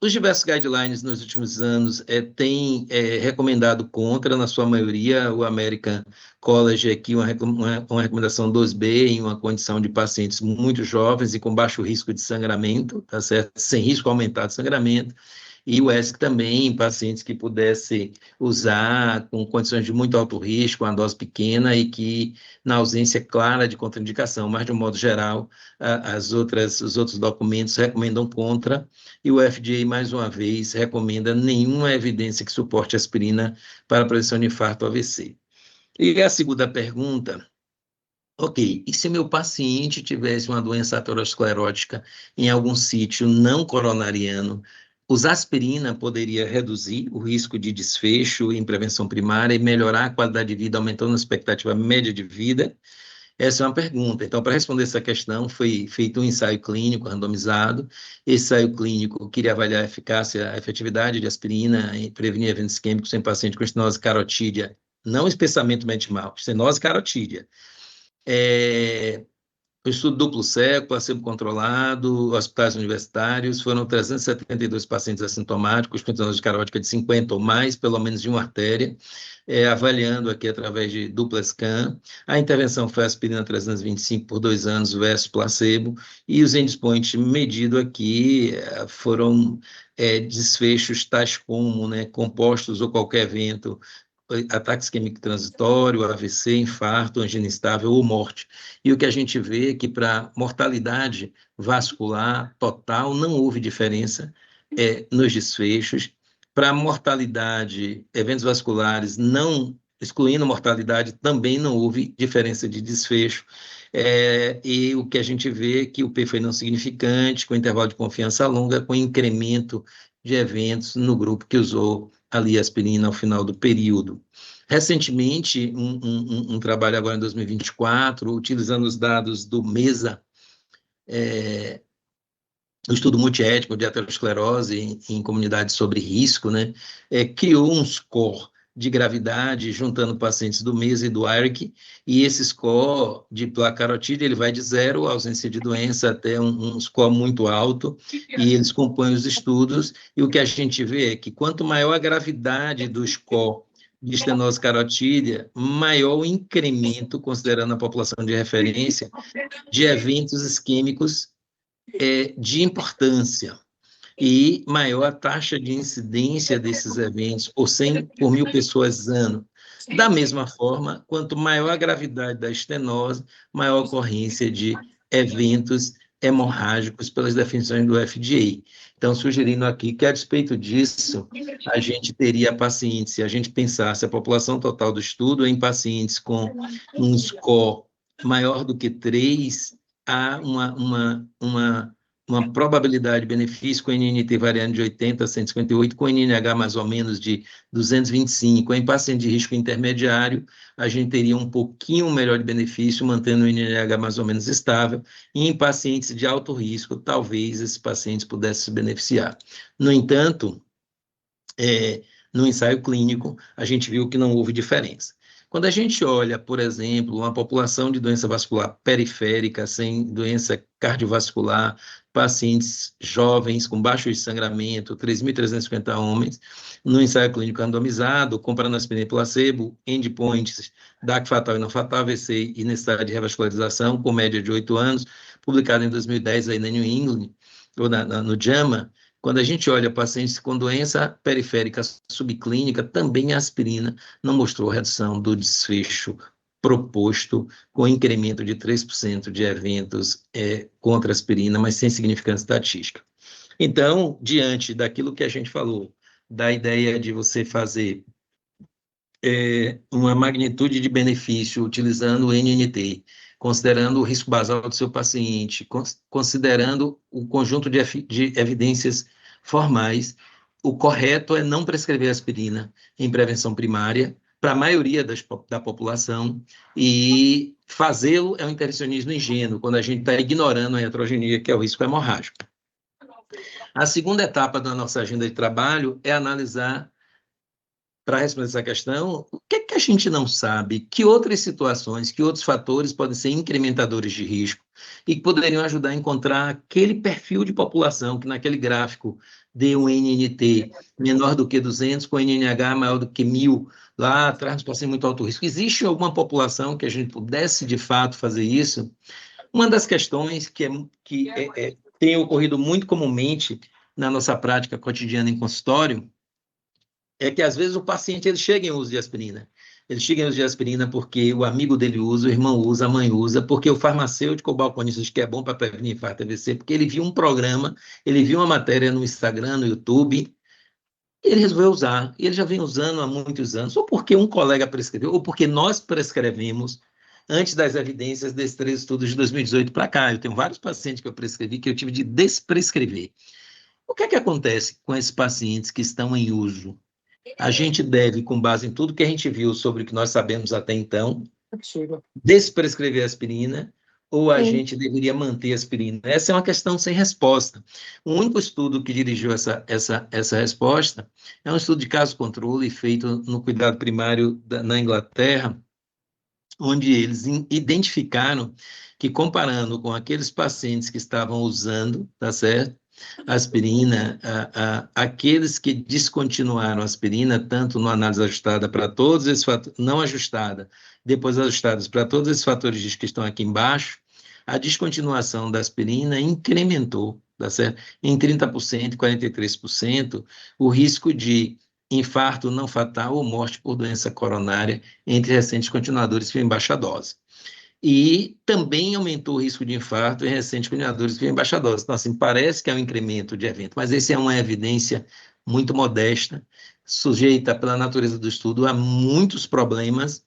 Os diversos guidelines nos últimos anos têm recomendado contra, na sua maioria, o American College aqui, uma recomendação 2B em uma condição de pacientes muito jovens e com baixo risco de sangramento, tá certo? Sem risco aumentado de sangramento, e o ESC também em pacientes que pudessem usar com condições de muito alto risco, uma dose pequena e que, na ausência clara de contraindicação, mas de um modo geral, os outros documentos recomendam contra, e o FDA, mais uma vez, recomenda nenhuma evidência que suporte aspirina para a prevenção de infarto ou AVC. E a segunda pergunta, ok, e se meu paciente tivesse uma doença aterosclerótica em algum sítio não coronariano, usar aspirina poderia reduzir o risco de desfecho em prevenção primária e melhorar a qualidade de vida, aumentando a expectativa média de vida? Essa é uma pergunta. Então, para responder essa questão, foi feito um ensaio clínico randomizado. Esse ensaio clínico queria avaliar a eficácia, a efetividade de aspirina em prevenir eventos isquêmicos em paciente com estenose carotídea, não espessamento metimal, estenose carotídea. O estudo duplo cego, placebo controlado, hospitais universitários, foram 372 pacientes assintomáticos com estenose carótica de 50 ou mais, pelo menos de uma artéria, avaliando aqui através de dupla scan. A intervenção foi aspirina 325 por 2 anos versus placebo, e os endpoints medidos aqui foram desfechos tais como, né, compostos ou qualquer evento, ataque isquêmico transitório, AVC, infarto, angina instável ou morte. E o que a gente vê é que para mortalidade vascular total não houve diferença nos desfechos. Para mortalidade, eventos vasculares, não excluindo mortalidade, também não houve diferença de desfecho. E o que a gente vê é que o P foi não significante, com intervalo de confiança longa, com incremento de eventos no grupo que usou ali aspirina ao final do período. Recentemente, um trabalho agora em 2024, utilizando os dados do MESA, o estudo multiétnico de aterosclerose em comunidades sobre risco, né, criou um score de gravidade, juntando pacientes do MESA e do ARC, e esse score de placa carotídea, ele vai de 0, ausência de doença, até um score muito alto, e eles compõem os estudos, e o que a gente vê é que quanto maior a gravidade do score de estenose carotídea, maior o incremento, considerando a população de referência, de eventos isquêmicos de importância, e maior a taxa de incidência desses eventos, por 100 por 1.000 pessoas ano. Da mesma forma, quanto maior a gravidade da estenose, maior a ocorrência de eventos hemorrágicos pelas definições do FDA. Então, sugerindo aqui que, a despeito disso, a gente teria pacientes, se a gente pensasse a população total do estudo em pacientes com um score maior do que 3, há uma probabilidade de benefício com NNT variando de 80 a 158, com NNH mais ou menos de 225. Em paciente de risco intermediário, a gente teria um pouquinho melhor de benefício, mantendo o NNH mais ou menos estável, e em pacientes de alto risco, talvez esses pacientes pudessem se beneficiar. No entanto, no ensaio clínico, a gente viu que não houve diferença. Quando a gente olha, por exemplo, uma população de doença vascular periférica, sem doença cardiovascular, pacientes jovens com baixo sangramento, 3.350 homens, no ensaio clínico randomizado, comparando aspirina e placebo, endpoints, DAC fatal e não fatal, AVC e necessidade de revascularização, com média de 8 anos, publicado em 2010 aí na New England, ou no JAMA. Quando a gente olha pacientes com doença periférica subclínica, também a aspirina não mostrou redução do desfecho proposto, com incremento de 3% de eventos contra aspirina, mas sem significância estatística. Então, diante daquilo que a gente falou, da ideia de você fazer uma magnitude de benefício utilizando o NNT, considerando o risco basal do seu paciente, considerando o conjunto de evidências formais, o correto é não prescrever aspirina em prevenção primária para a maioria da população, e fazê-lo é um intervencionismo ingênuo, quando a gente está ignorando a heterogeneia, que é o risco hemorrágico. A segunda etapa da nossa agenda de trabalho é analisar, para responder essa questão, o que é que a gente não sabe? Que outras situações, que outros fatores podem ser incrementadores de risco e que poderiam ajudar a encontrar aquele perfil de população que naquele gráfico deu um NNT menor do que 200, com NNH maior do que 1.000, lá atrás, nos pacientes muito alto risco. Existe alguma população que a gente pudesse, de fato, fazer isso? Uma das questões que tem ocorrido muito comumente na nossa prática cotidiana em consultório é que, às vezes, o paciente ele chega em uso de aspirina. Ele chega em uso de aspirina porque o amigo dele usa, o irmão usa, a mãe usa, porque o farmacêutico ou balconista diz que é bom para prevenir infarto AVC, porque ele viu um programa, ele viu uma matéria no Instagram, no YouTube, e ele resolveu usar. E ele já vem usando há muitos anos, ou porque um colega prescreveu, ou porque nós prescrevemos antes das evidências desses 3 estudos de 2018 para cá. Eu tenho vários pacientes que eu prescrevi que eu tive de desprescrever. O que é que acontece com esses pacientes que estão em uso? A gente deve, com base em tudo que a gente viu sobre o que nós sabemos até então, desprescrever a aspirina, ou a gente deveria manter a aspirina? Essa é uma questão sem resposta. O único estudo que dirigiu essa resposta é um estudo de caso-controle feito no cuidado primário na Inglaterra, onde eles identificaram que, comparando com aqueles pacientes que estavam usando, tá certo? Aspirina, aqueles que descontinuaram a aspirina, tanto no análise ajustada para todos esses fatores, não ajustada, depois ajustadas para todos esses fatores de risco que estão aqui embaixo, a descontinuação da aspirina incrementou, tá certo? Em 30%, 43%, o risco de infarto não fatal ou morte por doença coronária entre recentes continuadores que vêm em baixa dose. E também aumentou o risco de infarto em recentes continuadores que vêm em baixa dose. Então, assim, parece que é um incremento de evento, mas essa é uma evidência muito modesta, sujeita pela natureza do estudo a muitos problemas.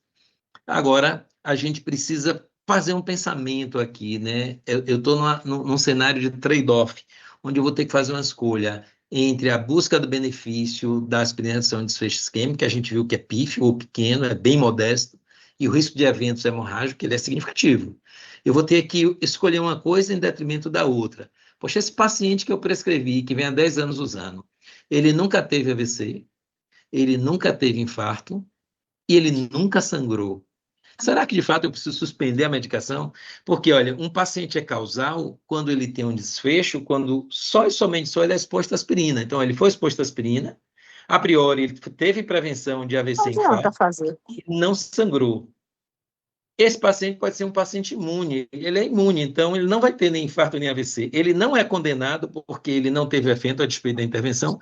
Agora, a gente precisa fazer um pensamento aqui, né? Eu estou num cenário de trade-off, onde eu vou ter que fazer uma escolha entre a busca do benefício da aspirinação de desfecho isquêmico, que a gente viu que é pífio ou pequeno, é bem modesto, e o risco de eventos hemorrágicos, ele é significativo. Eu vou ter que escolher uma coisa em detrimento da outra. Poxa, esse paciente que eu prescrevi, que vem há 10 anos usando, ele nunca teve AVC, ele nunca teve infarto, e ele nunca sangrou. Será que, de fato, eu preciso suspender a medicação? Porque, olha, um paciente é causal quando ele tem um desfecho, quando só e somente ele é exposto à aspirina. Então, ele foi exposto à aspirina, a priori, ele teve prevenção de AVC e infarto, e não sangrou. Esse paciente pode ser um paciente imune, ele é imune, então ele não vai ter nem infarto nem AVC. Ele não é condenado porque ele não teve efeito a despeito da intervenção,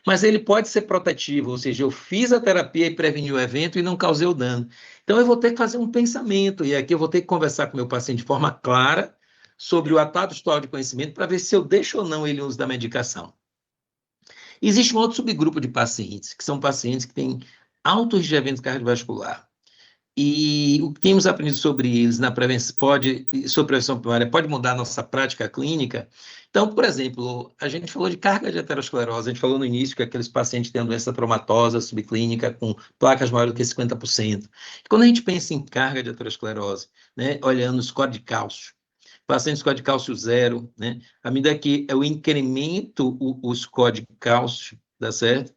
mas ele pode ser protetivo, ou seja, eu fiz a terapia e preveni o evento e não causei o dano. Então, eu vou ter que fazer um pensamento, e aqui eu vou ter que conversar com o meu paciente de forma clara sobre o atado histórico de conhecimento para ver se eu deixo ou não ele em uso da medicação. Existe um outro subgrupo de pacientes, que são pacientes que têm altos de evento cardiovascular. E o que temos aprendido sobre eles na prevenção, sobre prevenção primária, pode mudar a nossa prática clínica. Então, por exemplo, a gente falou de carga de aterosclerose, a gente falou no início que aqueles pacientes têm doença traumatosa subclínica com placas maiores do que 50%. E quando a gente pensa em carga de aterosclerose, né, olhando o score de cálcio, pacientes com score de cálcio zero, né, à medida que eu incremento o score de cálcio, dá certo?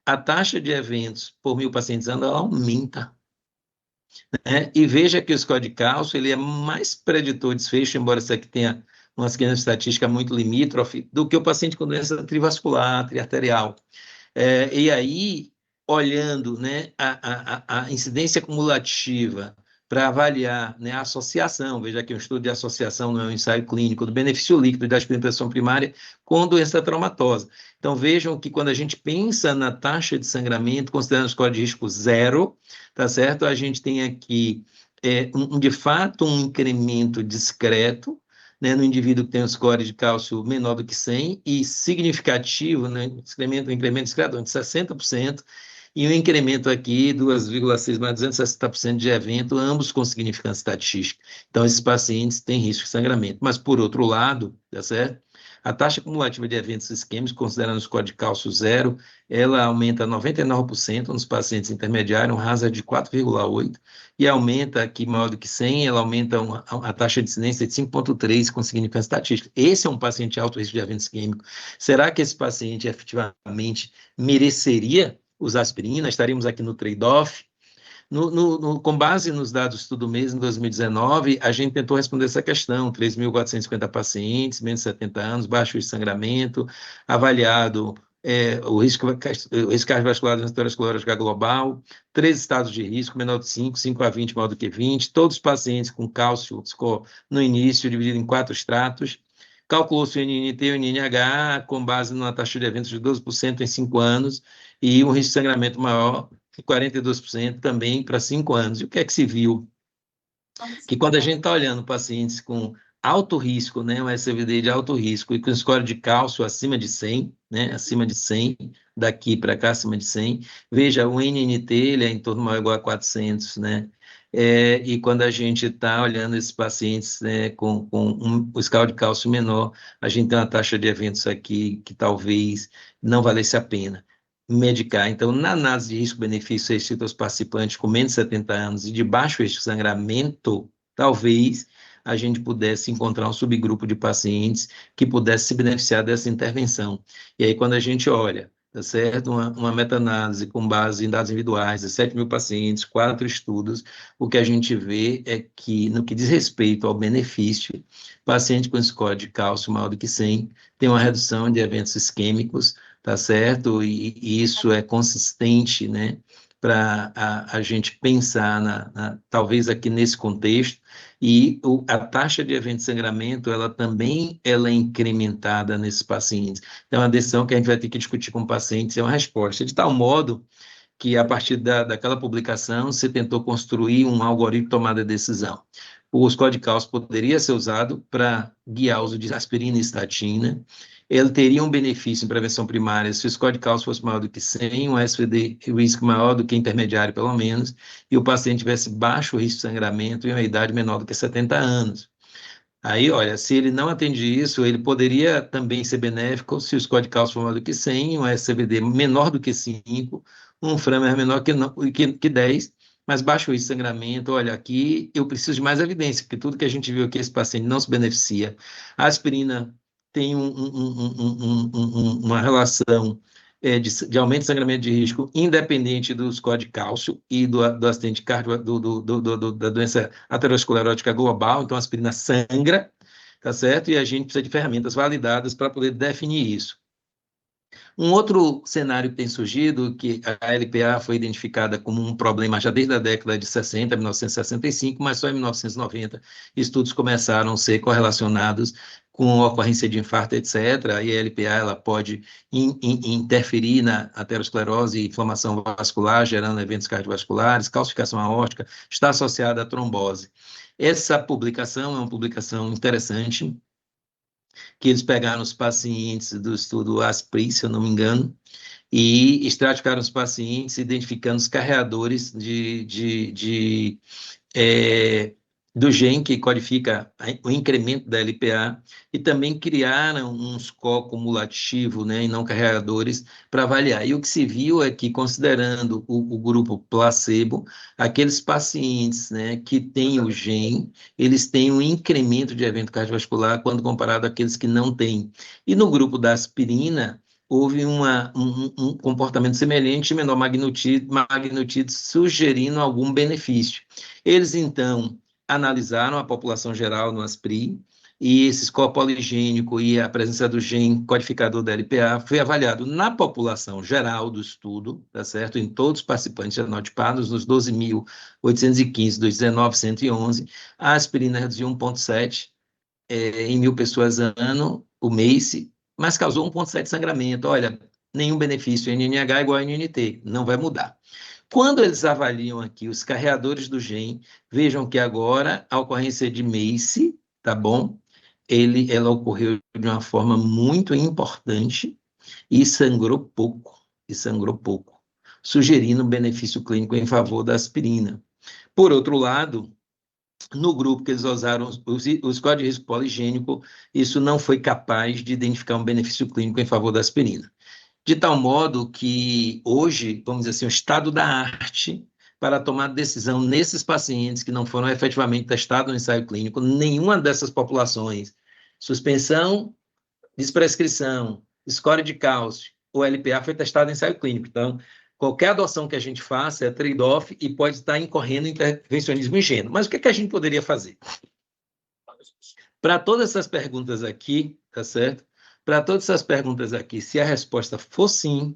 A taxa de eventos por 1.000 pacientes ela aumenta. E veja que o score de cálcio ele é mais preditor de desfecho, embora isso aqui tenha uma significância estatística muito limítrofe, do que o paciente com doença trivascular, triarterial. E aí, olhando, né, a incidência cumulativa para avaliar, né, a associação, veja aqui um estudo de associação, não é um ensaio clínico, do benefício líquido da aspirina primária com doença traumatosa. Então, vejam que quando a gente pensa na taxa de sangramento, considerando o score de risco zero, tá certo? A gente tem aqui, de fato, um incremento discreto, né, no indivíduo que tem um score de cálcio menor do que 100 e significativo, né, um incremento discreto de 60%, e um incremento aqui, 2,6 mais 260% de evento, ambos com significância estatística. Então, esses pacientes têm risco de sangramento. Mas, por outro lado, tá certo? A taxa cumulativa de eventos isquêmicos, considerando o score de cálcio zero, ela aumenta 99% nos pacientes intermediários, um hazard de 4,8%, e aumenta aqui maior do que 100, ela aumenta a taxa de incidência de 5,3 com significância estatística. Esse é um paciente de alto risco de evento isquêmico. Será que esse paciente efetivamente mereceria usar aspirina? Estaríamos aqui no trade-off. Com base nos dados do estudo mês em 2019, a gente tentou responder essa questão, 3.450 pacientes, menos de 70 anos, baixo risco de sangramento, avaliado o risco cardiovascular da aterosclerose global, 3 estados de risco, menor de 5, 5 a 20, maior do que 20, todos os pacientes com cálcio score no início, dividido em 4 estratos, calculou-se o NNT e o NNH com base numa taxa de eventos de 12% em 5 anos e um risco de sangramento maior, 42% também para 5 anos. E o que é que se viu? Que quando a gente está olhando pacientes com alto risco, né, um SVD de alto risco e com score de cálcio acima de 100, né, acima de 100, daqui para cá acima de 100, veja, o NNT ele é em torno maior ou igual a 400, né, e quando a gente está olhando esses pacientes, né, com o score de cálcio menor, a gente tem uma taxa de eventos aqui que talvez não valesse a pena medicar. Então, na análise de risco-benefício restrito aos participantes com menos de 70 anos e de baixo risco de sangramento, talvez a gente pudesse encontrar um subgrupo de pacientes que pudesse se beneficiar dessa intervenção. E aí, quando a gente olha, tá certo? Uma meta-análise com base em dados individuais, 17.000 pacientes, 4 estudos, o que a gente vê é que, no que diz respeito ao benefício, paciente com score de cálcio maior do que 100 tem uma redução de eventos isquêmicos, tá certo? E isso é consistente, né? Para a gente pensar, talvez aqui nesse contexto, e a taxa de evento de sangramento, ela também é incrementada nesses pacientes. Então, a decisão que a gente vai ter que discutir com pacientes é uma resposta, de tal modo que, a partir daquela publicação, se tentou construir um algoritmo de tomada de decisão. O score de cálcio poderia ser usado para guiar o uso de aspirina e estatina. Ele teria um benefício em prevenção primária se o score de cálcio fosse maior do que 100, um SVD risco maior do que intermediário, pelo menos, e o paciente tivesse baixo risco de sangramento e uma idade menor do que 70 anos. Aí, olha, se ele não atende isso, ele poderia também ser benéfico se o score de cálcio for maior do que 100, um SVD menor do que 5, um Framer menor que 10, mas baixo risco de sangramento. Olha, aqui eu preciso de mais evidência, porque tudo que a gente viu aqui, esse paciente não se beneficia. A aspirina tem uma relação de aumento de sangramento de risco, independente do score de cálcio e do acidente da doença aterosclerótica global. Então, a aspirina sangra, tá certo? E a gente precisa de ferramentas validadas para poder definir isso. Um outro cenário que tem surgido, que a LPA foi identificada como um problema já desde a década de 60, 1965, mas só em 1990 estudos começaram a ser correlacionados com a ocorrência de infarto, etc. E a LPA ela pode interferir na aterosclerose e inflamação vascular, gerando eventos cardiovasculares, calcificação aórtica, está associada à trombose. Essa publicação é uma publicação interessante, que eles pegaram os pacientes do estudo ASPRI, se eu não me engano, e estratificaram os pacientes, identificando os carreadores do gene que codifica o incremento da LPA, e também criaram um score cumulativo, né, e não carregadores, para avaliar. E o que se viu é que, considerando o grupo placebo, aqueles pacientes, né, que têm o gene, eles têm um incremento de evento cardiovascular quando comparado àqueles que não têm. E no grupo da aspirina, houve um comportamento semelhante, menor magnitude, sugerindo algum benefício. Eles, então, analisaram a população geral no ASPRI, e esse score poligênico e a presença do gene codificador da LPA foi avaliado na população geral do estudo, tá certo? Em todos os participantes genotipados, nos 12.815, dos 19.111, a aspirina reduziu 1,7 em 1.000 pessoas ano, o MACE, mas causou 1,7 sangramento. Olha, nenhum benefício, NNH igual a NNT, não vai mudar. Quando eles avaliam aqui os carreadores do gene, vejam que agora a ocorrência de MACE, tá bom? Ela ocorreu de uma forma muito importante e sangrou pouco, sugerindo um benefício clínico em favor da aspirina. Por outro lado, no grupo que eles usaram os códigos de risco poligênico, isso não foi capaz de identificar um benefício clínico em favor da aspirina. De tal modo que hoje, vamos dizer assim, o estado da arte para tomar decisão nesses pacientes que não foram efetivamente testados no ensaio clínico, nenhuma dessas populações, suspensão, desprescrição, score de cálcio ou LPA foi testado em ensaio clínico. Então, qualquer adoção que a gente faça é trade-off e pode estar incorrendo em intervencionismo ingênuo. Mas o que a gente poderia fazer? Para todas essas perguntas aqui, tá certo? Para todas essas perguntas aqui, se a resposta for sim,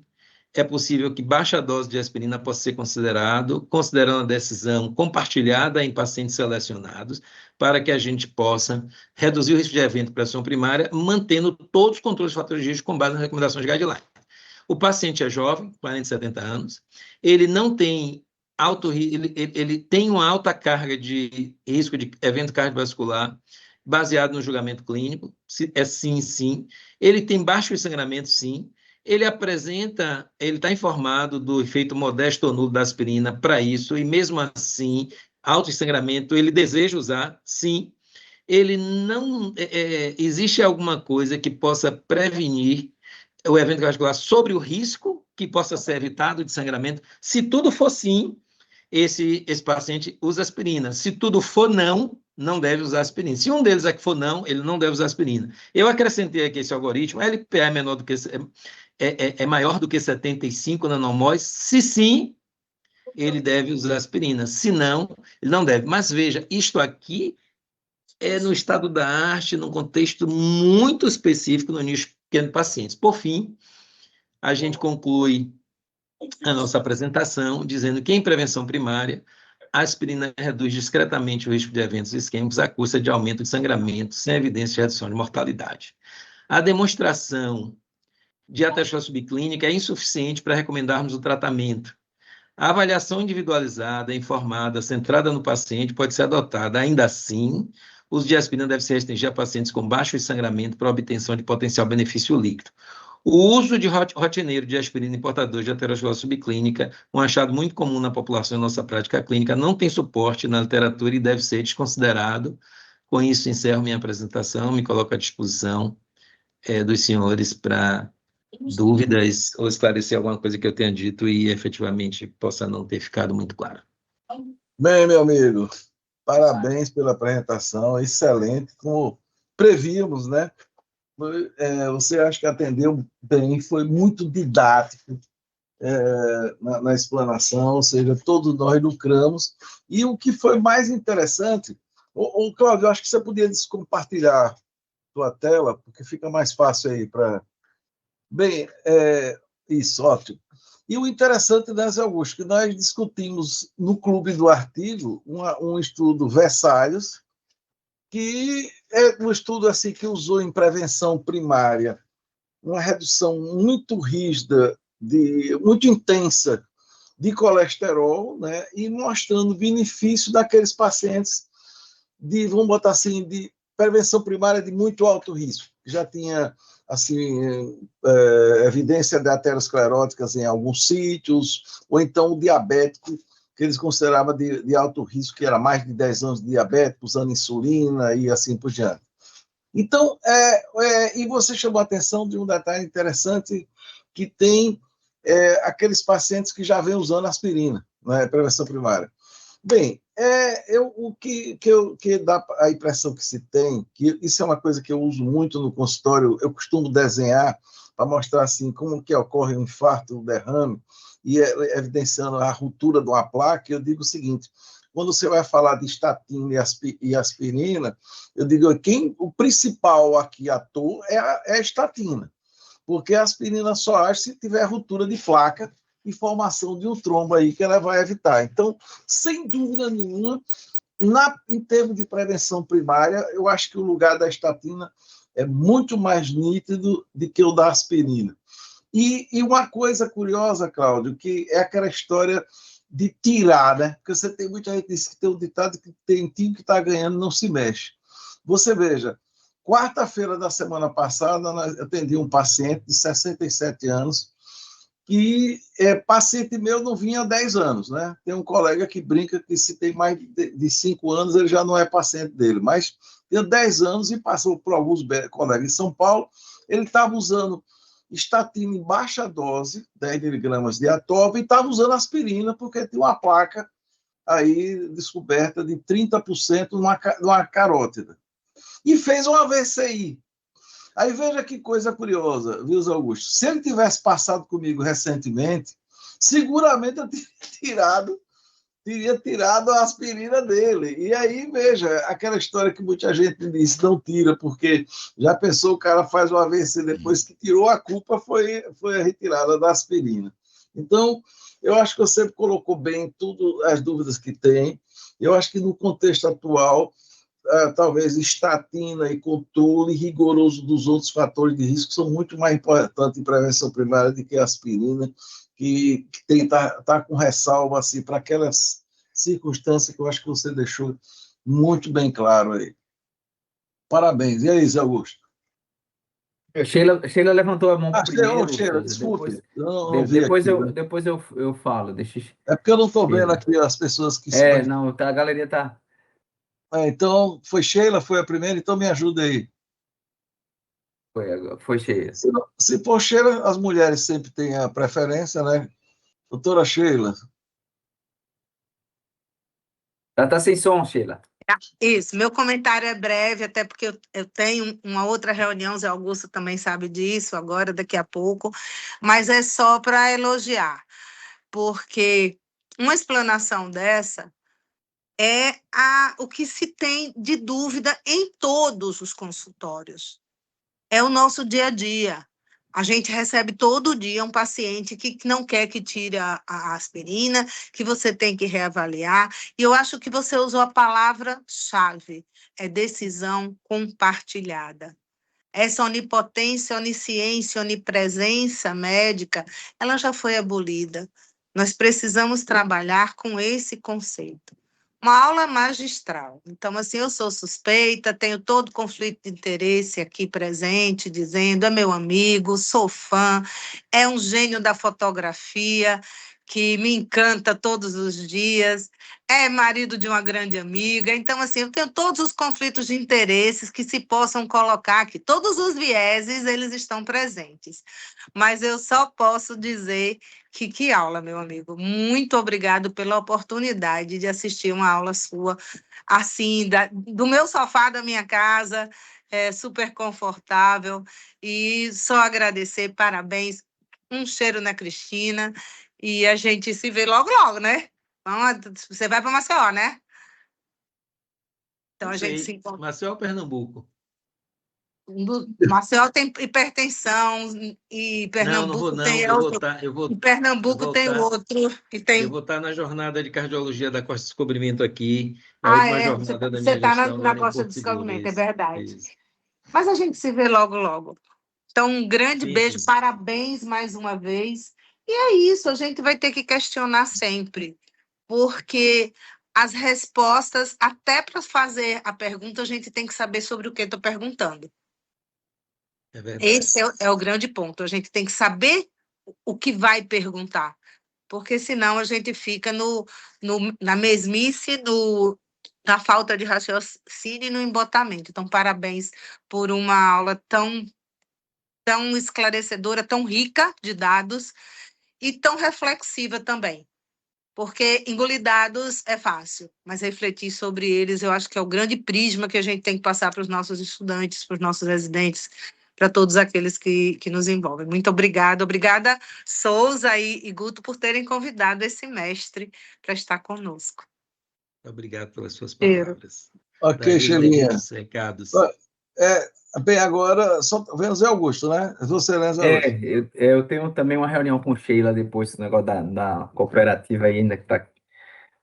é possível que baixa dose de aspirina possa ser considerando a decisão compartilhada em pacientes selecionados, para que a gente possa reduzir o risco de evento de pressão primária, mantendo todos os controles de fatores de risco com base nas recomendações de guideline. O paciente é jovem, 40, 70 anos, ele não tem ele tem uma alta carga de risco de evento cardiovascular, baseado no julgamento clínico, é sim. Ele tem baixo sangramento, sim. Ele está informado do efeito modesto ou nulo da aspirina para isso, e mesmo assim, alto sangramento, ele deseja usar, sim. Ele não... existe alguma coisa que possa prevenir o evento cardiovascular sobre o risco que possa ser evitado de sangramento? Se tudo for sim, esse paciente usa aspirina. Se tudo for não deve usar aspirina. Se um deles é que for não, ele não deve usar aspirina. Eu acrescentei aqui esse algoritmo, a LPA é menor do que maior do que 75 nanomóis. Se sim, ele deve usar aspirina. Se não, ele não deve. Mas veja, isto aqui é no estado da arte, num contexto muito específico no nicho pequeno de pacientes. Por fim, a gente conclui a nossa apresentação dizendo que em prevenção primária, a aspirina reduz discretamente o risco de eventos isquêmicos à custa de aumento de sangramento, sem evidência de redução de mortalidade. A demonstração de aterosclerose subclínica é insuficiente para recomendarmos o tratamento. A avaliação individualizada, informada, centrada no paciente pode ser adotada. Ainda assim, o uso de aspirina deve ser restringido a pacientes com baixo sangramento para obtenção de potencial benefício líquido. O uso de rotineiro de aspirina em portadores de aterosclerose subclínica, um achado muito comum na população em nossa prática clínica, não tem suporte na literatura e deve ser desconsiderado. Com isso, encerro minha apresentação, me coloco à disposição dos senhores para dúvidas ou esclarecer alguma coisa que eu tenha dito e efetivamente possa não ter ficado muito claro. Bem, meu amigo, parabéns pela apresentação, excelente, como prevíamos, né? Você acha que atendeu bem, foi muito didático na explanação, ou seja, todos nós lucramos. E o que foi mais interessante, Cláudio, eu acho que você podia descompartilhar sua tela, porque fica mais fácil aí para... Bem, isso, ótimo. E o interessante, né, Zé Augusto, que nós discutimos no clube do artigo um estudo Versalhes, que é um estudo assim, que usou em prevenção primária uma redução muito rígida, muito intensa de colesterol, né, e mostrando benefício daqueles pacientes vamos botar assim, de prevenção primária de muito alto risco. Já tinha assim, evidência de ateroscleróticas em alguns sítios, ou então o diabético, que eles consideravam de alto risco, que era mais de 10 anos de diabetes, usando insulina e assim por diante. Então, e você chamou a atenção de um detalhe interessante, que tem aqueles pacientes que já vêm usando aspirina, né, prevenção primária. Bem, o que dá a impressão que se tem, que isso é uma coisa que eu uso muito no consultório, eu costumo desenhar para mostrar assim como que ocorre um infarto, um derrame, e evidenciando a ruptura de uma placa, eu digo o seguinte: quando você vai falar de estatina e aspirina, eu digo o principal aqui ator é a estatina, porque a aspirina só age se tiver ruptura de placa e formação de um trombo aí que ela vai evitar. Então, sem dúvida nenhuma, em termos de prevenção primária, eu acho que o lugar da estatina é muito mais nítido do que o da aspirina. E uma coisa curiosa, Cláudio, que é aquela história de tirar, né? Porque você tem muita gente que diz que tem um ditado que tem time que está ganhando não se mexe. Você veja, quarta-feira da semana passada, eu atendi um paciente de 67 anos, que paciente meu não vinha há 10 anos, né? Tem um colega que brinca que se tem mais de 5 anos, ele já não é paciente dele, mas tem 10 anos e passou por alguns colegas em São Paulo, ele estava usando estatina em baixa dose, 10 miligramas de atorva, e estava usando aspirina, porque tem uma placa aí descoberta de 30% numa carótida. E fez um AVCI. Aí veja que coisa curiosa, viu, Zé Augusto? Se ele tivesse passado comigo recentemente, seguramente eu teria tirado a aspirina dele. E aí, veja, aquela história que muita gente diz, não tira, porque já pensou, o cara faz um AVC, depois que tirou a culpa, foi a retirada da aspirina. Então, eu acho que você colocou bem tudo, as dúvidas que tem. Eu acho que no contexto atual, talvez estatina e controle rigoroso dos outros fatores de risco são muito mais importantes em prevenção primária do que a aspirina, que tem tá com ressalva assim, para aquelas circunstâncias que eu acho que você deixou muito bem claro aí. Parabéns. E aí, Zé Augusto? Sheila levantou a mão primeiro, Sheila, Souza. desculpe, eu não vi Depois aqui, né? depois eu falo. Deixa É porque eu não estou vendo Sheila. aqui as pessoas que se Não, tá, a galeria tá. Então, foi Sheila, foi a primeira, então me ajuda aí. Foi Sheila. Se for Sheila, as mulheres sempre têm a preferência, né? Doutora Sheila. Ela tá sem som, Sheila. Isso, meu comentário é breve, até porque eu tenho uma outra reunião, Zé Augusto também sabe disso, agora, daqui a pouco, mas é só para elogiar, porque uma explanação dessa é o que se tem de dúvida em todos os consultórios. É o nosso dia a dia. A gente recebe todo dia um paciente que não quer que tire a aspirina, que você tem que reavaliar. E eu acho que você usou a palavra-chave, é decisão compartilhada. Essa onipotência, onisciência, onipresença médica, ela já foi abolida. Nós precisamos trabalhar com esse conceito. Uma aula magistral. Então, assim, eu sou suspeita, tenho todo conflito de interesse aqui presente, dizendo, é meu amigo, sou fã, é um gênio da fotografia, que me encanta todos os dias, é marido de uma grande amiga. Então, assim, eu tenho todos os conflitos de interesses que se possam colocar aqui. Todos os vieses, eles estão presentes. Mas eu só posso dizer que aula, meu amigo. Muito obrigado pela oportunidade de assistir uma aula sua, assim, do meu sofá da minha casa, super confortável. E só agradecer, parabéns. Um cheiro na Cristina. E a gente se vê logo, logo, né? Você vai para Maceió, né? Então a gente se encontra. Maceió, Pernambuco. Maceió tem hipertensão e Pernambuco tem outro. E Pernambuco tem outro. Eu vou estar na jornada de cardiologia da Costa Descobrimento aqui. É a Ah, última é? jornada da Você minha está gestão na lá em Costa do Porto Seguro. Descobrimento, é Isso, verdade. isso. Mas a gente se vê logo, logo. Então, um grande Sim, beijo, sim. parabéns mais uma vez. E é isso, a gente vai ter que questionar sempre, porque as respostas, até para fazer a pergunta, a gente tem que saber sobre o que estou perguntando. É verdade. Esse é o grande ponto. A gente tem que saber o que vai perguntar, porque senão a gente fica na mesmice, na falta de raciocínio e no embotamento. Então, parabéns por uma aula tão esclarecedora, tão rica de dados e tão reflexiva também. Porque engolir dados é fácil, mas refletir sobre eles eu acho que é o grande prisma que a gente tem que passar para os nossos estudantes, para os nossos residentes, para todos aqueles que nos envolvem. Muito obrigada. Obrigada, Souza e Guto, por terem convidado esse mestre para estar conosco. Obrigado pelas suas Cheiro. palavras. Ok, Daí, Shelinha. os recados. Bem, agora, só vemos Augusto, né? Você, né, Zé Augusto? Eu tenho também uma reunião com Sheila depois, esse negócio da cooperativa ainda, que a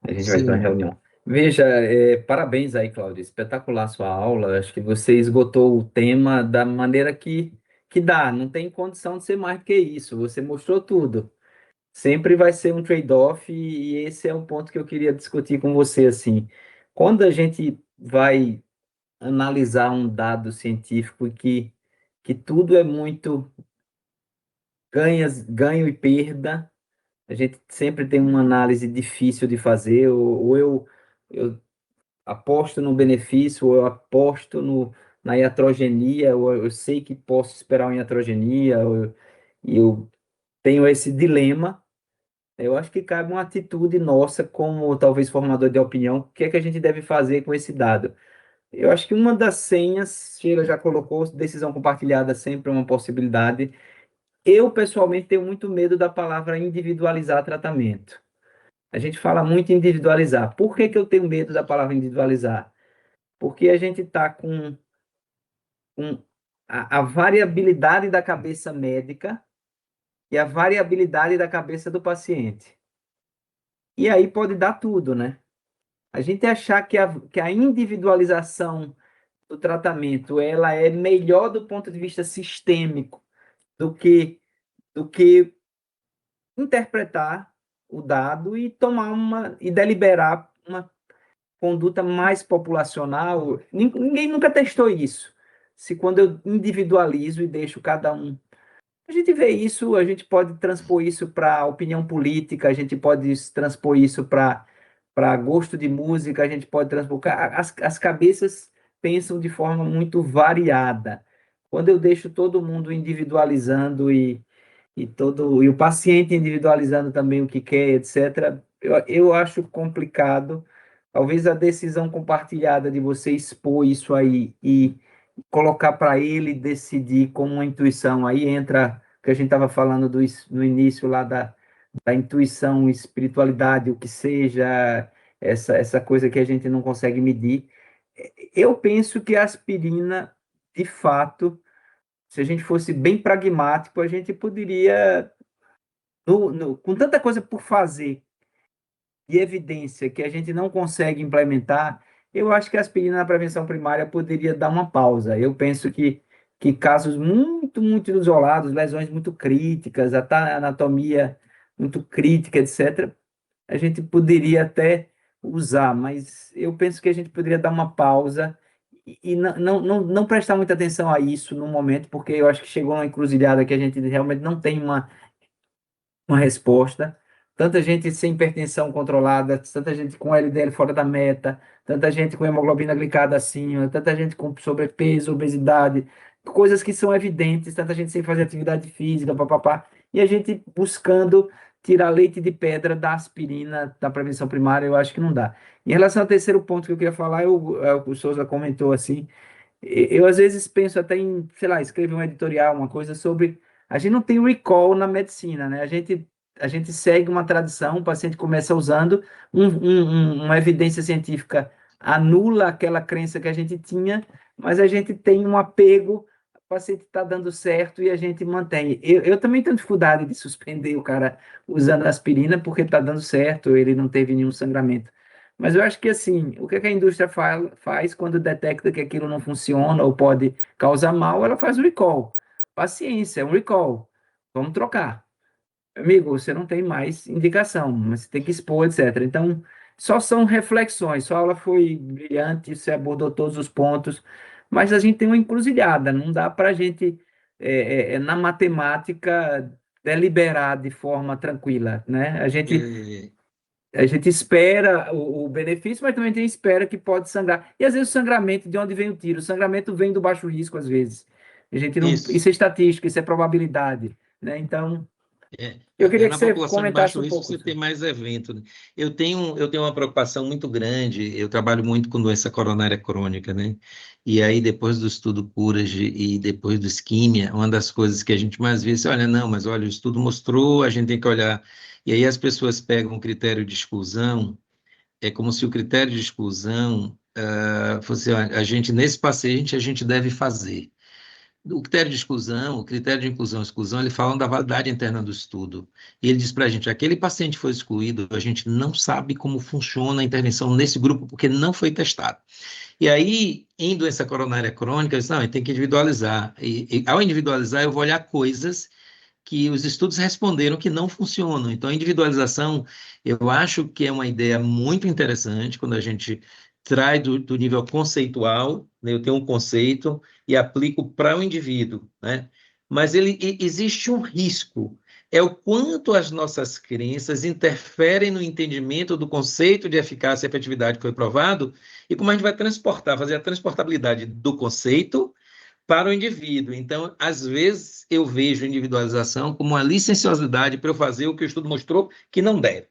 gente vai ter uma Sim. reunião. Veja, parabéns aí, Cláudia, espetacular a sua aula, acho que você esgotou o tema da maneira que dá, não tem condição de ser mais do que isso, você mostrou tudo. Sempre vai ser um trade-off e esse é o ponto que eu queria discutir com você, assim. Quando a gente vai analisar um dado científico que tudo é muito ganho e perda, a gente sempre tem uma análise difícil de fazer, ou eu aposto no benefício, ou eu aposto na iatrogenia, ou eu sei que posso esperar uma iatrogenia, e eu tenho esse dilema. Eu acho que cabe uma atitude nossa, como talvez formador de opinião, o que é que a gente deve fazer com esse dado? Eu acho que uma das senhas, Sheila já colocou, decisão compartilhada sempre é uma possibilidade. Eu, pessoalmente, tenho muito medo da palavra individualizar tratamento. A gente fala muito em individualizar. Por que que eu tenho medo da palavra individualizar? Porque a gente está com a variabilidade da cabeça médica e a variabilidade da cabeça do paciente. E aí pode dar tudo, né? A gente achar que a individualização do tratamento ela é melhor do ponto de vista sistêmico do que interpretar o dado e tomar e deliberar uma conduta mais populacional. Ninguém nunca testou isso. Se quando eu individualizo e deixo cada um. A gente vê isso, a gente pode transpor isso para opinião política, a gente pode transpor isso para gosto de música, a gente pode transpor. As cabeças pensam de forma muito variada. Quando eu deixo todo mundo individualizando e o paciente individualizando também o que quer, etc., eu acho complicado. Talvez a decisão compartilhada de você expor isso aí e colocar para ele decidir como uma intuição, aí entra o que a gente estava falando no início lá da intuição, espiritualidade, o que seja, essa coisa que a gente não consegue medir. Eu penso que a aspirina, de fato, se a gente fosse bem pragmático, a gente poderia, com tanta coisa por fazer, de evidência que a gente não consegue implementar, eu acho que a aspirina na prevenção primária poderia dar uma pausa. Eu penso que casos muito, muito isolados, lesões muito críticas, anatomia muito crítica, etc., a gente poderia até usar, mas eu penso que a gente poderia dar uma pausa e não prestar muita atenção a isso no momento, porque eu acho que chegou uma encruzilhada que a gente realmente não tem uma resposta. Tanta gente sem hipertensão controlada, tanta gente com LDL fora da meta, tanta gente com hemoglobina glicada acima, tanta gente com sobrepeso, obesidade, coisas que são evidentes, tanta gente sem fazer atividade física, papapá, e a gente buscando tirar leite de pedra da aspirina da prevenção primária, eu acho que não dá. Em relação ao terceiro ponto que eu queria falar, o Souza comentou assim, eu às vezes penso até em, sei lá, escrever um editorial, uma coisa sobre. A gente não tem recall na medicina, né? A gente segue uma tradição, o paciente começa usando, uma evidência científica anula aquela crença que a gente tinha, mas a gente tem um apego, o paciente está dando certo e a gente mantém. Eu também tenho dificuldade de suspender o cara usando aspirina porque está dando certo, ele não teve nenhum sangramento. Mas eu acho que, assim, o que a indústria faz quando detecta que aquilo não funciona ou pode causar mal, ela faz o recall. Paciência, é um recall. Vamos trocar. Amigo, você não tem mais indicação, mas você tem que expor, etc. Então, só são reflexões. Sua aula foi brilhante, você abordou todos os pontos, mas a gente tem uma encruzilhada, não dá para a gente, na matemática, deliberar de forma tranquila, né? É, A gente espera o benefício, mas também tem espera que pode sangrar. E às vezes o sangramento, de onde vem o tiro? O sangramento vem do baixo risco, às vezes. A gente não, isso. isso é estatística, isso é probabilidade, né? Então, eu É queria que na você população de comentasse baixo um risco pouco. você tem mais evento, né? Eu tenho uma preocupação muito grande, eu trabalho muito com doença coronária crônica, né? E aí, depois do estudo Courage e depois do isquímia, uma das coisas que a gente mais vê é, olha, não, mas olha, o estudo mostrou, a gente tem que olhar. E aí as pessoas pegam um critério de exclusão, é como se o critério de exclusão fosse, olha, a gente, nesse paciente, a gente deve fazer. O critério de exclusão, o critério de inclusão e exclusão, ele fala da validade interna do estudo. E ele diz para a gente, aquele paciente foi excluído, a gente não sabe como funciona a intervenção nesse grupo, porque não foi testado. E aí, em doença coronária crônica, eu disse, não, tem que individualizar. E ao individualizar, eu vou olhar coisas que os estudos responderam que não funcionam. Então, a individualização, eu acho que é uma ideia muito interessante quando a gente traz do nível conceitual, né? Eu tenho um conceito e aplico para o indivíduo, né? Mas existe um risco, é o quanto as nossas crenças interferem no entendimento do conceito de eficácia e efetividade que foi provado e como a gente vai transportar, fazer a transportabilidade do conceito para o indivíduo. Então, às vezes, eu vejo individualização como uma licenciosidade para eu fazer o que o estudo mostrou que não deve.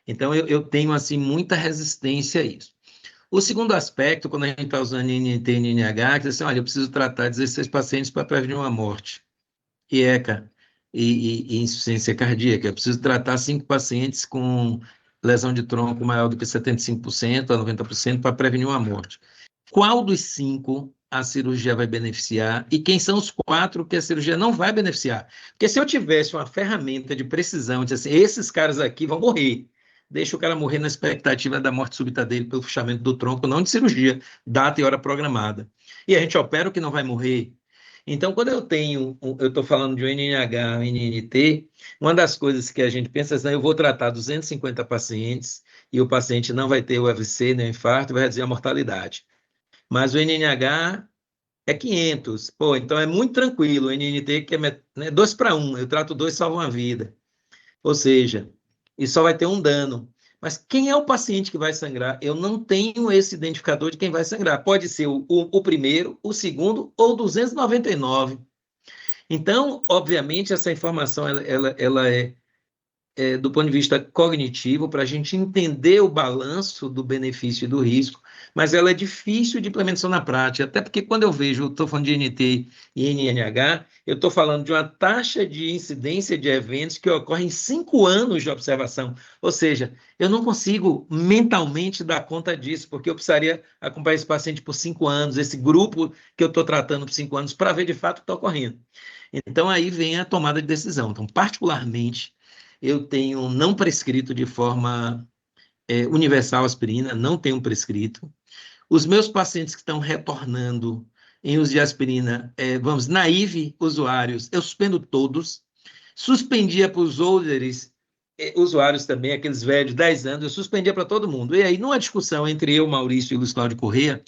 Então, eu tenho, assim, muita resistência a isso. O segundo aspecto, quando a gente está usando NNT e NNH, que é assim, olha, eu preciso tratar 16 pacientes para prevenir uma morte, IECA e insuficiência cardíaca. Eu preciso tratar 5 pacientes com lesão de tronco maior do que 75% a 90% para prevenir uma morte. Qual dos 5 a cirurgia vai beneficiar e quem são os 4 que a cirurgia não vai beneficiar? Porque se eu tivesse uma ferramenta de precisão, de assim, esses caras aqui vão morrer, deixa o cara morrer na expectativa da morte súbita dele pelo fechamento do tronco, não de cirurgia, data e hora programada. E a gente opera o que não vai morrer. Então, quando eu estou falando de um NNH, um NNT, uma das coisas que a gente pensa é assim, eu vou tratar 250 pacientes e o paciente não vai ter o AVC, nem o infarto, vai reduzir a mortalidade. Mas o NNH é 500. Pô, então é muito tranquilo. O NNT que é 2 para 1. Eu trato 2, salvo uma vida. Ou seja, e só vai ter um dano. Mas quem é o paciente que vai sangrar? Eu não tenho esse identificador de quem vai sangrar. Pode ser o primeiro, o segundo ou 299. Então, obviamente, essa informação ela do ponto de vista cognitivo, para a gente entender o balanço do benefício e do risco, mas ela é difícil de implementação na prática, até porque quando eu vejo, estou falando de NT e NNH, eu estou falando de uma taxa de incidência de eventos que ocorrem em 5 anos de observação, ou seja, eu não consigo mentalmente dar conta disso, porque eu precisaria acompanhar esse paciente por 5 anos, esse grupo que eu estou tratando por 5 anos, para ver de fato o que está ocorrendo. Então, aí vem a tomada de decisão. Então, particularmente, eu tenho não prescrito de forma universal aspirina, não tenho prescrito. Os meus pacientes que estão retornando em uso de aspirina, naive usuários, eu suspendo todos. Suspendia para os olderes, usuários também, aqueles velhos, 10 anos, eu suspendia para todo mundo. E aí, numa discussão entre eu, Maurício e Luiz Cláudio Corrêa,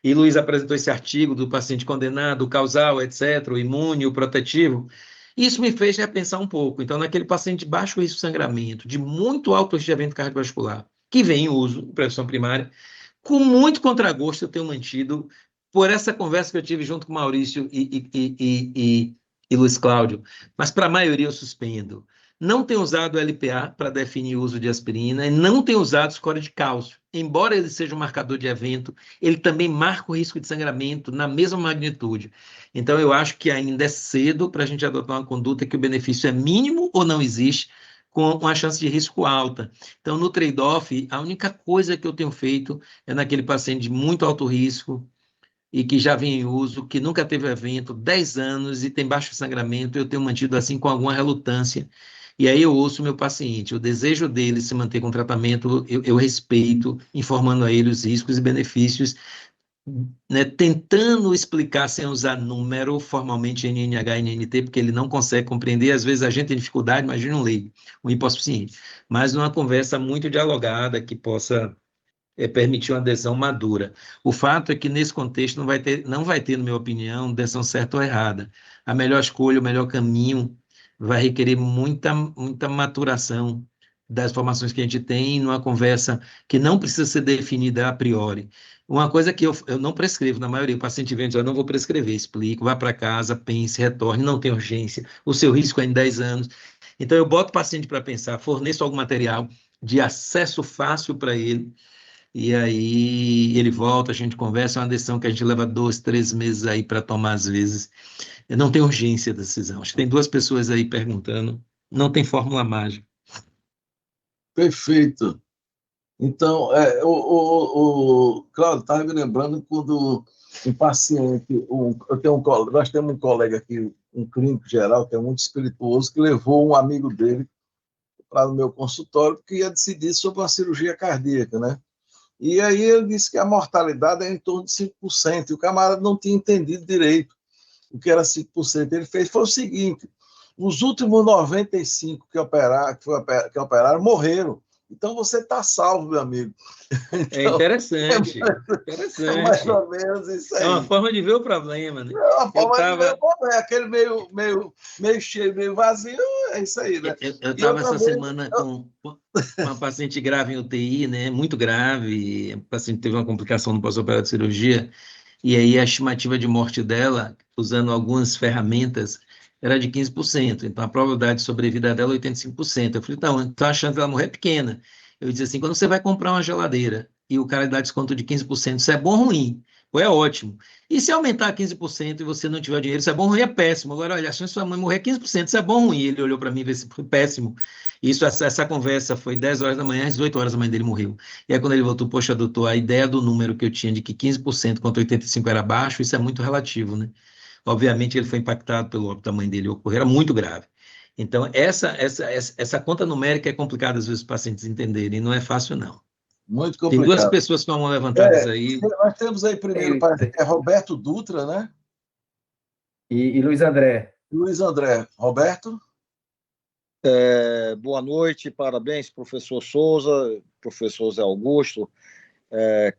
e Luiz apresentou esse artigo do paciente condenado, o causal, etc., o imune, o protetivo, isso me fez repensar um pouco. Então, naquele paciente de baixo risco de sangramento, de muito alto risco de evento cardiovascular, que vem em uso, prevenção primária, com muito contragosto eu tenho mantido, por essa conversa que eu tive junto com Maurício e Luiz Cláudio, mas para a maioria eu suspendo. Não tenho usado o LPA para definir o uso de aspirina e não tenho usado score de cálcio. Embora ele seja um marcador de evento, ele também marca o risco de sangramento na mesma magnitude. Então, eu acho que ainda é cedo para a gente adotar uma conduta que o benefício é mínimo ou não existe, com uma chance de risco alta. Então, no trade-off, a única coisa que eu tenho feito é naquele paciente de muito alto risco e que já vem em uso, que nunca teve evento, 10 anos e tem baixo sangramento, eu tenho mantido assim com alguma relutância. E aí eu ouço o meu paciente, o desejo dele se manter com tratamento, eu respeito, informando a ele os riscos e benefícios né, tentando explicar sem usar número, formalmente NNH e NNT, porque ele não consegue compreender, às vezes a gente tem dificuldade, imagina um leigo, um hipossuficiente, mas numa conversa muito dialogada, que possa permitir uma adesão madura. O fato é que, nesse contexto, não vai ter, na minha opinião, decisão certa ou errada. A melhor escolha, o melhor caminho, vai requerer muita maturação das informações que a gente tem numa conversa que não precisa ser definida a priori. Uma coisa que eu não prescrevo, na maioria, o paciente vem e diz, eu não vou prescrever, explico, vá para casa, pense, retorne, não tem urgência, o seu risco é em 10 anos. Então, eu boto o paciente para pensar, forneço algum material de acesso fácil para ele, e aí ele volta, a gente conversa, é uma decisão que a gente leva 2, 3 meses aí para tomar, às vezes. Não tem urgência da decisão. Acho que tem 2 pessoas aí perguntando, não tem fórmula mágica. Perfeito. Então, Cláudio, estava me lembrando quando um paciente, nós temos um colega aqui, um clínico geral, que é muito espirituoso, que levou um amigo dele para o meu consultório, porque ia decidir sobre uma cirurgia cardíaca, né? E aí ele disse que a mortalidade é em torno de 5%, e o camarada não tinha entendido direito o que era 5%. Ele fez foi o seguinte: os últimos 95 que operaram morreram. Então você está salvo, meu amigo. É Então, interessante, é mais interessante. ou menos isso aí. É uma forma de ver o problema, né? É uma forma de ver tava, o problema. Aquele meio cheio, meio vazio, é isso aí, né? eu E estava outra essa vez, semana com uma paciente grave em UTI, né? Muito grave. A paciente teve uma complicação no pós-operatório de cirurgia, e aí a estimativa de morte dela, usando algumas ferramentas, era de 15%. Então, a probabilidade de sobrevida dela é 85%. Eu falei, então a chance dela morrer é pequena. Eu disse assim, quando você vai comprar uma geladeira e o cara dá desconto de 15%, isso é bom ou ruim? Ou é ótimo? E se aumentar 15% e você não tiver dinheiro, isso é bom ou ruim? É péssimo. Agora, olha, a chance de sua mãe morrer é 15%, isso é bom ou ruim? Ele olhou para mim e disse, foi péssimo. Essa conversa foi 10 horas da manhã, às 18 horas a mãe dele morreu. E aí, quando ele voltou, poxa, doutor, a ideia do número que eu tinha de que 15% contra 85% era baixo, isso é muito relativo, né? Obviamente, ele foi impactado pelo óbito da mãe dele, ocorreu, era muito grave. Então, essa conta numérica é complicada, às vezes, para os pacientes entenderem, não é fácil, não. muito Tem 2 complicado. pessoas com a mão levantadas É, aí. nós temos aí primeiro, parece que é Roberto Dutra, né? E Luiz André. Luiz André. Roberto? Boa noite, parabéns, professor Souza, professor Zé Augusto,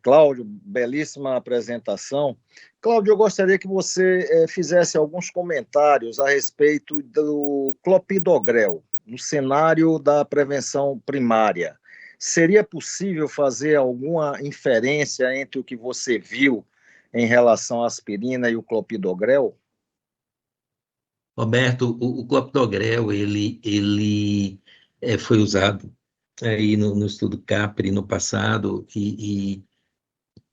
Cláudio, belíssima apresentação. Cláudio, eu gostaria que você fizesse alguns comentários a respeito do clopidogrel no cenário da prevenção primária. Seria possível fazer alguma inferência entre o que você viu em relação à aspirina e o clopidogrel? Roberto, o clopidogrel, ele foi usado aí no estudo CAPRI no passado, e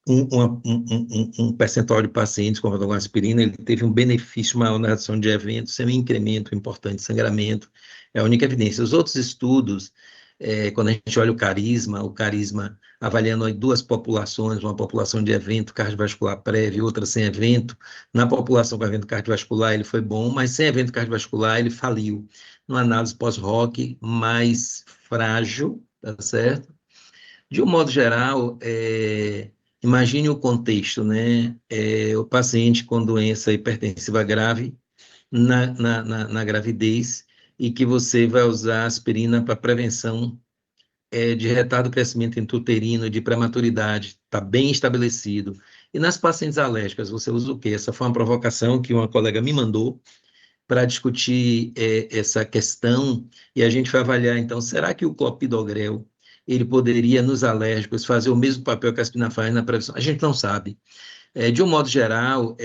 um percentual de pacientes com aspirina, ele teve um benefício maior na redução de eventos, sem um incremento importante de sangramento, é a única evidência. Os outros estudos, quando a gente olha o carisma avaliando aí 2 populações, uma população de evento cardiovascular prévio e outra sem evento, na população com evento cardiovascular ele foi bom, mas sem evento cardiovascular ele faliu, numa análise pós-hoc mais frágil, tá certo? De um modo geral, imagine o contexto, né? O paciente com doença hipertensiva grave na gravidez, e que você vai usar aspirina para prevenção de retardo do crescimento intrauterino, de prematuridade, está bem estabelecido. E nas pacientes alérgicas, você usa o quê? Essa foi uma provocação que uma colega me mandou para discutir essa questão, e a gente vai avaliar, então, será que o clopidogrel ele poderia, nos alérgicos, fazer o mesmo papel que a aspirina faz na prevenção? A gente não sabe. De um modo geral,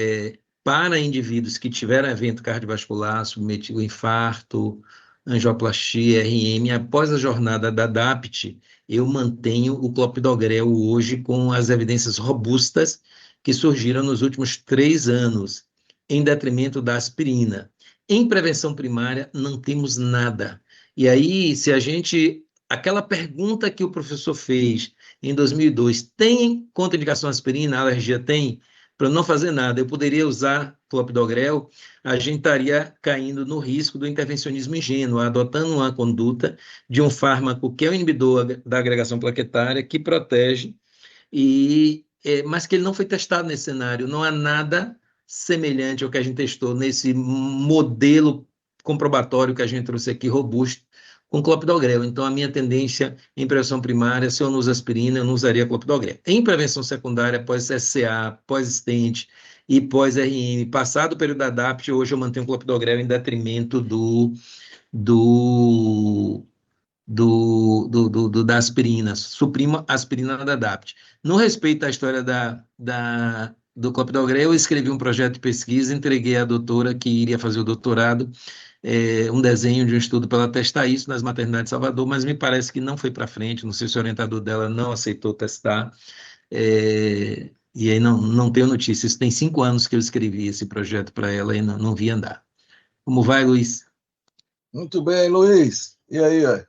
para indivíduos que tiveram evento cardiovascular, submetido a infarto, angioplastia, RM, após a jornada da DAPT, eu mantenho o clopidogrel hoje com as evidências robustas que surgiram nos últimos 3 anos, em detrimento da aspirina. Em prevenção primária, não temos nada. E aí, se a gente... Aquela pergunta que o professor fez em 2002, tem contraindicação à aspirina? A alergia tem? Para não fazer nada, eu poderia usar clopidogrel, a gente estaria caindo no risco do intervencionismo ingênuo, adotando uma conduta de um fármaco que é o inibidor da agregação plaquetária, que protege, e mas que ele não foi testado nesse cenário. Não há nada semelhante ao que a gente testou nesse modelo comprobatório que a gente trouxe aqui, robusto, com clopidogrel. Então, a minha tendência em prevenção primária, se eu não uso aspirina, eu não usaria clopidogrel. Em prevenção secundária, pós-SCA, pós-stent e pós-RM, passado o período da DAPT, hoje eu mantenho clopidogrel em detrimento da aspirina, suprima a aspirina da DAPT. No respeito à história do clopidogrel, eu escrevi um projeto de pesquisa, entreguei à doutora que iria fazer o doutorado, um desenho de um estudo para ela testar isso nas maternidades de Salvador, mas me parece que não foi para frente, não sei se o orientador dela não aceitou testar, e aí não tenho notícia. Isso tem 5 anos que eu escrevi esse projeto para ela e não vi andar. Como vai, Luiz? Muito bem, Luiz. E aí, ó?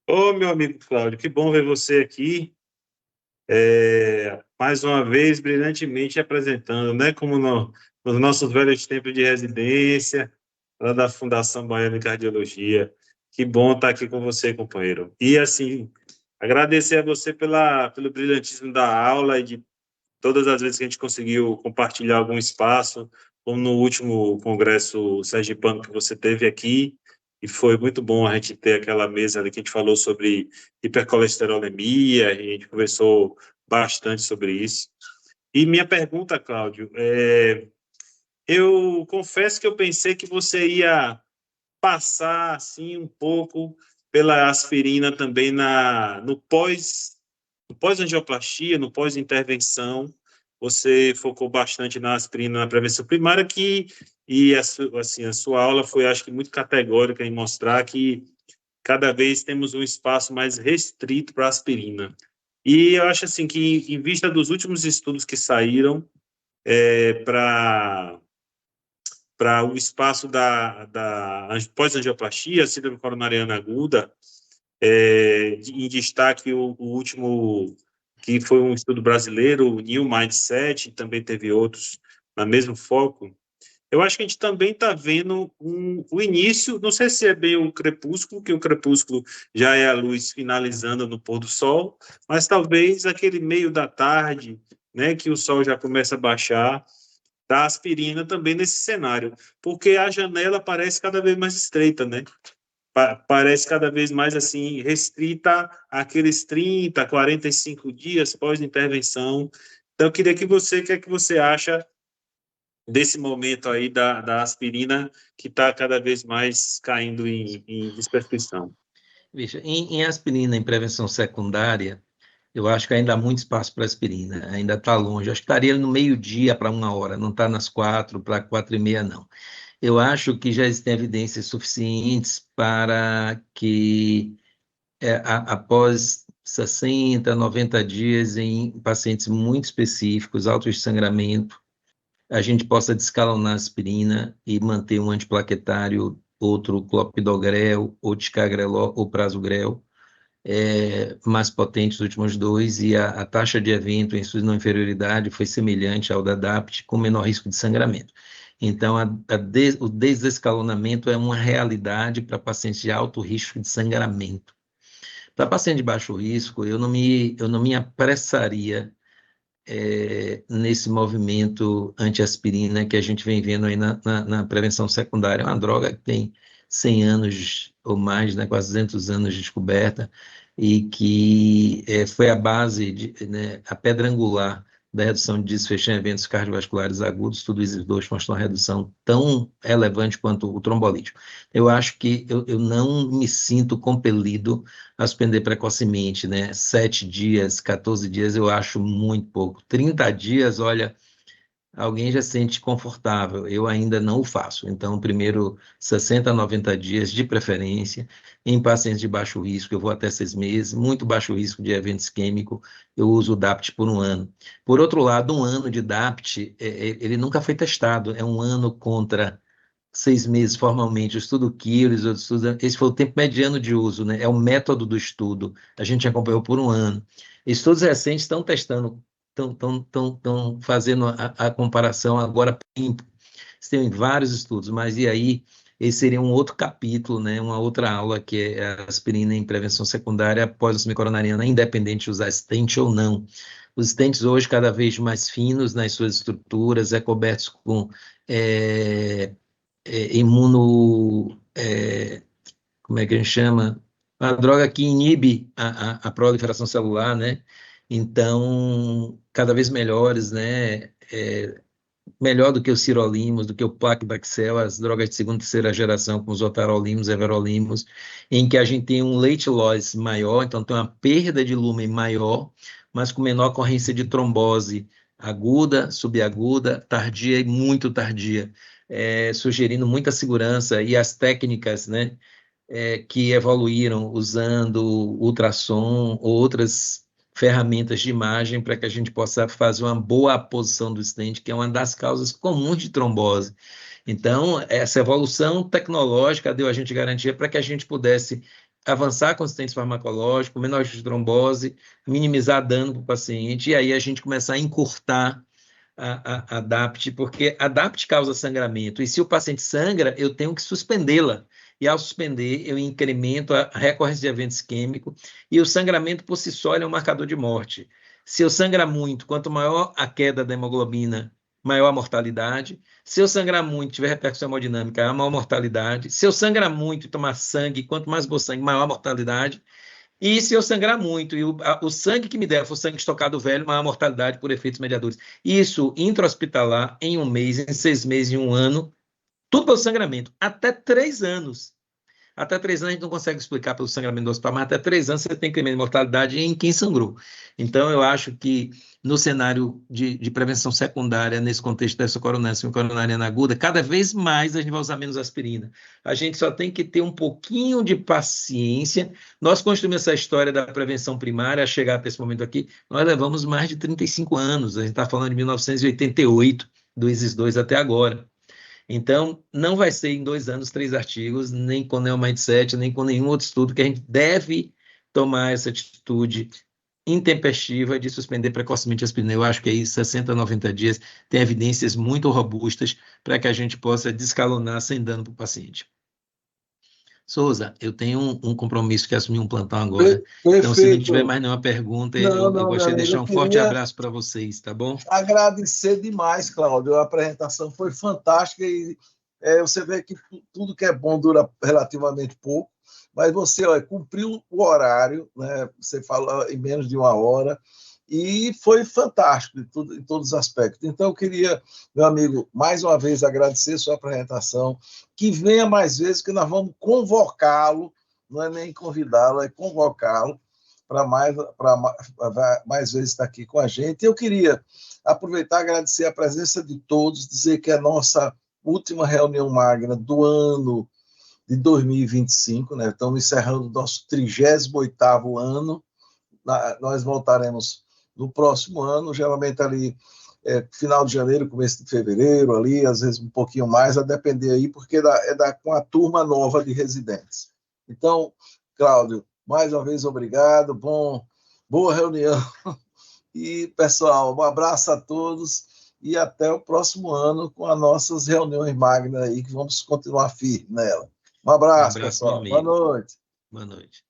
Ô, meu amigo Cláudio, que bom ver você aqui, mais uma vez, brilhantemente apresentando, né, como nos nossos velhos tempos de residência, lá da Fundação Baiana de Cardiologia. Que bom estar aqui com você, companheiro. E, assim, agradecer a você pelo brilhantismo da aula e de todas as vezes que a gente conseguiu compartilhar algum espaço, como no último congresso sergipano que você teve aqui, e foi muito bom a gente ter aquela mesa ali que a gente falou sobre hipercolesterolemia, e a gente conversou bastante sobre isso. E minha pergunta, Cláudio, eu confesso que eu pensei que você ia passar, assim, um pouco pela aspirina também no pós-angioplastia, no pós-intervenção. Você focou bastante na aspirina na prevenção primária, a sua aula foi, acho que, muito categórica em mostrar que cada vez temos um espaço mais restrito para a aspirina. E eu acho assim que, em vista dos últimos estudos que saíram para o espaço da pós-angioplastia, síndrome coronariana aguda, em destaque o último, que foi um estudo brasileiro, o New Mindset, também teve outros no mesmo foco. Eu acho que a gente também está vendo o início, não sei se é bem o crepúsculo, que o crepúsculo já é a luz finalizando no pôr do sol, mas talvez aquele meio da tarde, né, que o sol já começa a baixar, da aspirina também nesse cenário, porque a janela parece cada vez mais estreita, né? Parece cada vez mais assim restrita àqueles 30, 45 dias pós-intervenção. Então, eu queria que o que é que você acha desse momento aí da aspirina, que está cada vez mais caindo em desprescrição? Veja, em aspirina, em prevenção secundária, eu acho que ainda há muito espaço para aspirina, ainda está longe. Eu acho que estaria no meio-dia para 1 hora, não está nas 4 para 4h30, não. Eu acho que já existem evidências suficientes para que, após 60, 90 dias, em pacientes muito específicos, altos de sangramento, a gente possa descalonar a aspirina e manter um antiplaquetário, outro clopidogrel, ou ticagrelor, ou prasugrel, mais potentes, os últimos 2, e a taxa de evento em sua não inferioridade foi semelhante ao da DAPT, com menor risco de sangramento. Então, o desescalonamento é uma realidade para pacientes de alto risco de sangramento. Para paciente de baixo risco, eu não me apressaria nesse movimento anti-aspirina que a gente vem vendo aí na prevenção secundária. É uma droga que tem 100 anos ou mais, né, quase 200 anos de descoberta, e que foi a base, né, a pedra angular da redução de desfecho em eventos cardiovasculares agudos. Tudo isso dois mostram uma redução tão relevante quanto o trombolítico. Eu acho que eu não me sinto compelido a suspender precocemente, né? 7 dias, 14 dias, eu acho muito pouco. 30 dias, olha, alguém já se sente confortável, eu ainda não o faço. Então, primeiro 60 a 90 dias de preferência. Em pacientes de baixo risco, eu vou até 6 meses. Muito baixo risco de evento isquêmico, eu uso o DAPT por 1 ano. Por outro lado, 1 ano de DAPT, ele nunca foi testado, é 1 ano contra 6 meses formalmente. O estudo Kieres, esse foi o tempo mediano de uso, né? É o método do estudo. A gente acompanhou por 1 ano. Estudos recentes estão testando, estão fazendo a comparação agora. Tem vários estudos, mas e aí? Esse seria um outro capítulo, né? Uma outra aula, que é a aspirina em prevenção secundária após a síndrome coronariana, independente de usar stent ou não. Os estentes hoje cada vez mais finos nas suas estruturas, cobertos com imuno... como é que a gente chama? A droga que inibe a proliferação celular, né? Então, cada vez melhores, né? Melhor do que os sirolimus, do que o Plaquebaxel, as drogas de segunda e terceira geração, como os otarolimus, everolimus, em que a gente tem um weight loss maior, então tem uma perda de lúmen maior, mas com menor ocorrência de trombose aguda, subaguda, tardia e muito tardia, sugerindo muita segurança e as técnicas, né, que evoluíram usando ultrassom ou outras ferramentas de imagem para que a gente possa fazer uma boa posição do stent, que é uma das causas comuns de trombose. Então, essa evolução tecnológica deu a gente garantia para que a gente pudesse avançar com os stents farmacológicos, menor risco de trombose, minimizar dano para o paciente, e aí a gente começar a encurtar a DAPT, porque a DAPT causa sangramento, e se o paciente sangra, eu tenho que suspendê-la. E ao suspender, eu incremento a recorrência de evento isquêmico, e o sangramento por si só é um marcador de morte. Se eu sangrar muito, quanto maior a queda da hemoglobina, maior a mortalidade. Se eu sangrar muito, tiver repercussão hemodinâmica, maior mortalidade. Se eu sangrar muito e tomar sangue, quanto mais vou sangue, maior a mortalidade. E se eu sangrar muito e o sangue que me der for sangue estocado velho, maior mortalidade por efeitos mediadores. Isso intra-hospitalar, em 1 mês, em 6 meses, em 1 ano, tudo pelo sangramento, até 3 anos. Até 3 anos a gente não consegue explicar pelo sangramento do hospital, mas até 3 anos você tem incremento de mortalidade em quem sangrou. Então, eu acho que no cenário de prevenção secundária, nesse contexto dessa coronariana aguda, cada vez mais a gente vai usar menos aspirina. A gente só tem que ter um pouquinho de paciência. Nós construímos essa história da prevenção primária, a chegar até esse momento aqui, nós levamos mais de 35 anos. A gente está falando de 1988, do ISIS-2 até agora. Então, não vai ser em 2 anos 3 artigos, nem com o Neomindset, nem com nenhum outro estudo, que a gente deve tomar essa atitude intempestiva de suspender precocemente a aspirina. Eu acho que aí 60, 90 dias tem evidências muito robustas para que a gente possa descalonar sem dano para o paciente. Souza, eu tenho um compromisso que assumir um plantão agora. Perfeito. Então, se não tiver mais nenhuma pergunta, eu gostaria de deixar um forte abraço para vocês, tá bom? Agradecer demais, Cláudio. A apresentação foi fantástica e você vê que tudo que é bom dura relativamente pouco, mas você cumpriu o horário, né? Você falou em menos de 1 hora, e foi fantástico em todos os aspectos. Então, eu queria, meu amigo, mais uma vez agradecer a sua apresentação, que venha mais vezes, que nós vamos convocá-lo, não é nem convidá-lo, é convocá-lo para mais vezes estar aqui com a gente. Eu queria aproveitar e agradecer a presença de todos, dizer que é a nossa última reunião magna do ano de 2025, né? Estamos encerrando o nosso 38º ano, nós voltaremos no próximo ano, geralmente ali final de janeiro, começo de fevereiro, ali, às vezes um pouquinho mais, a depender aí, porque com a turma nova de residentes. Então, Cláudio, mais uma vez, obrigado, boa reunião. E, pessoal, um abraço a todos e até o próximo ano com as nossas reuniões magnas aí, que vamos continuar firme nela. Um abraço, pessoal. Boa noite. Boa noite.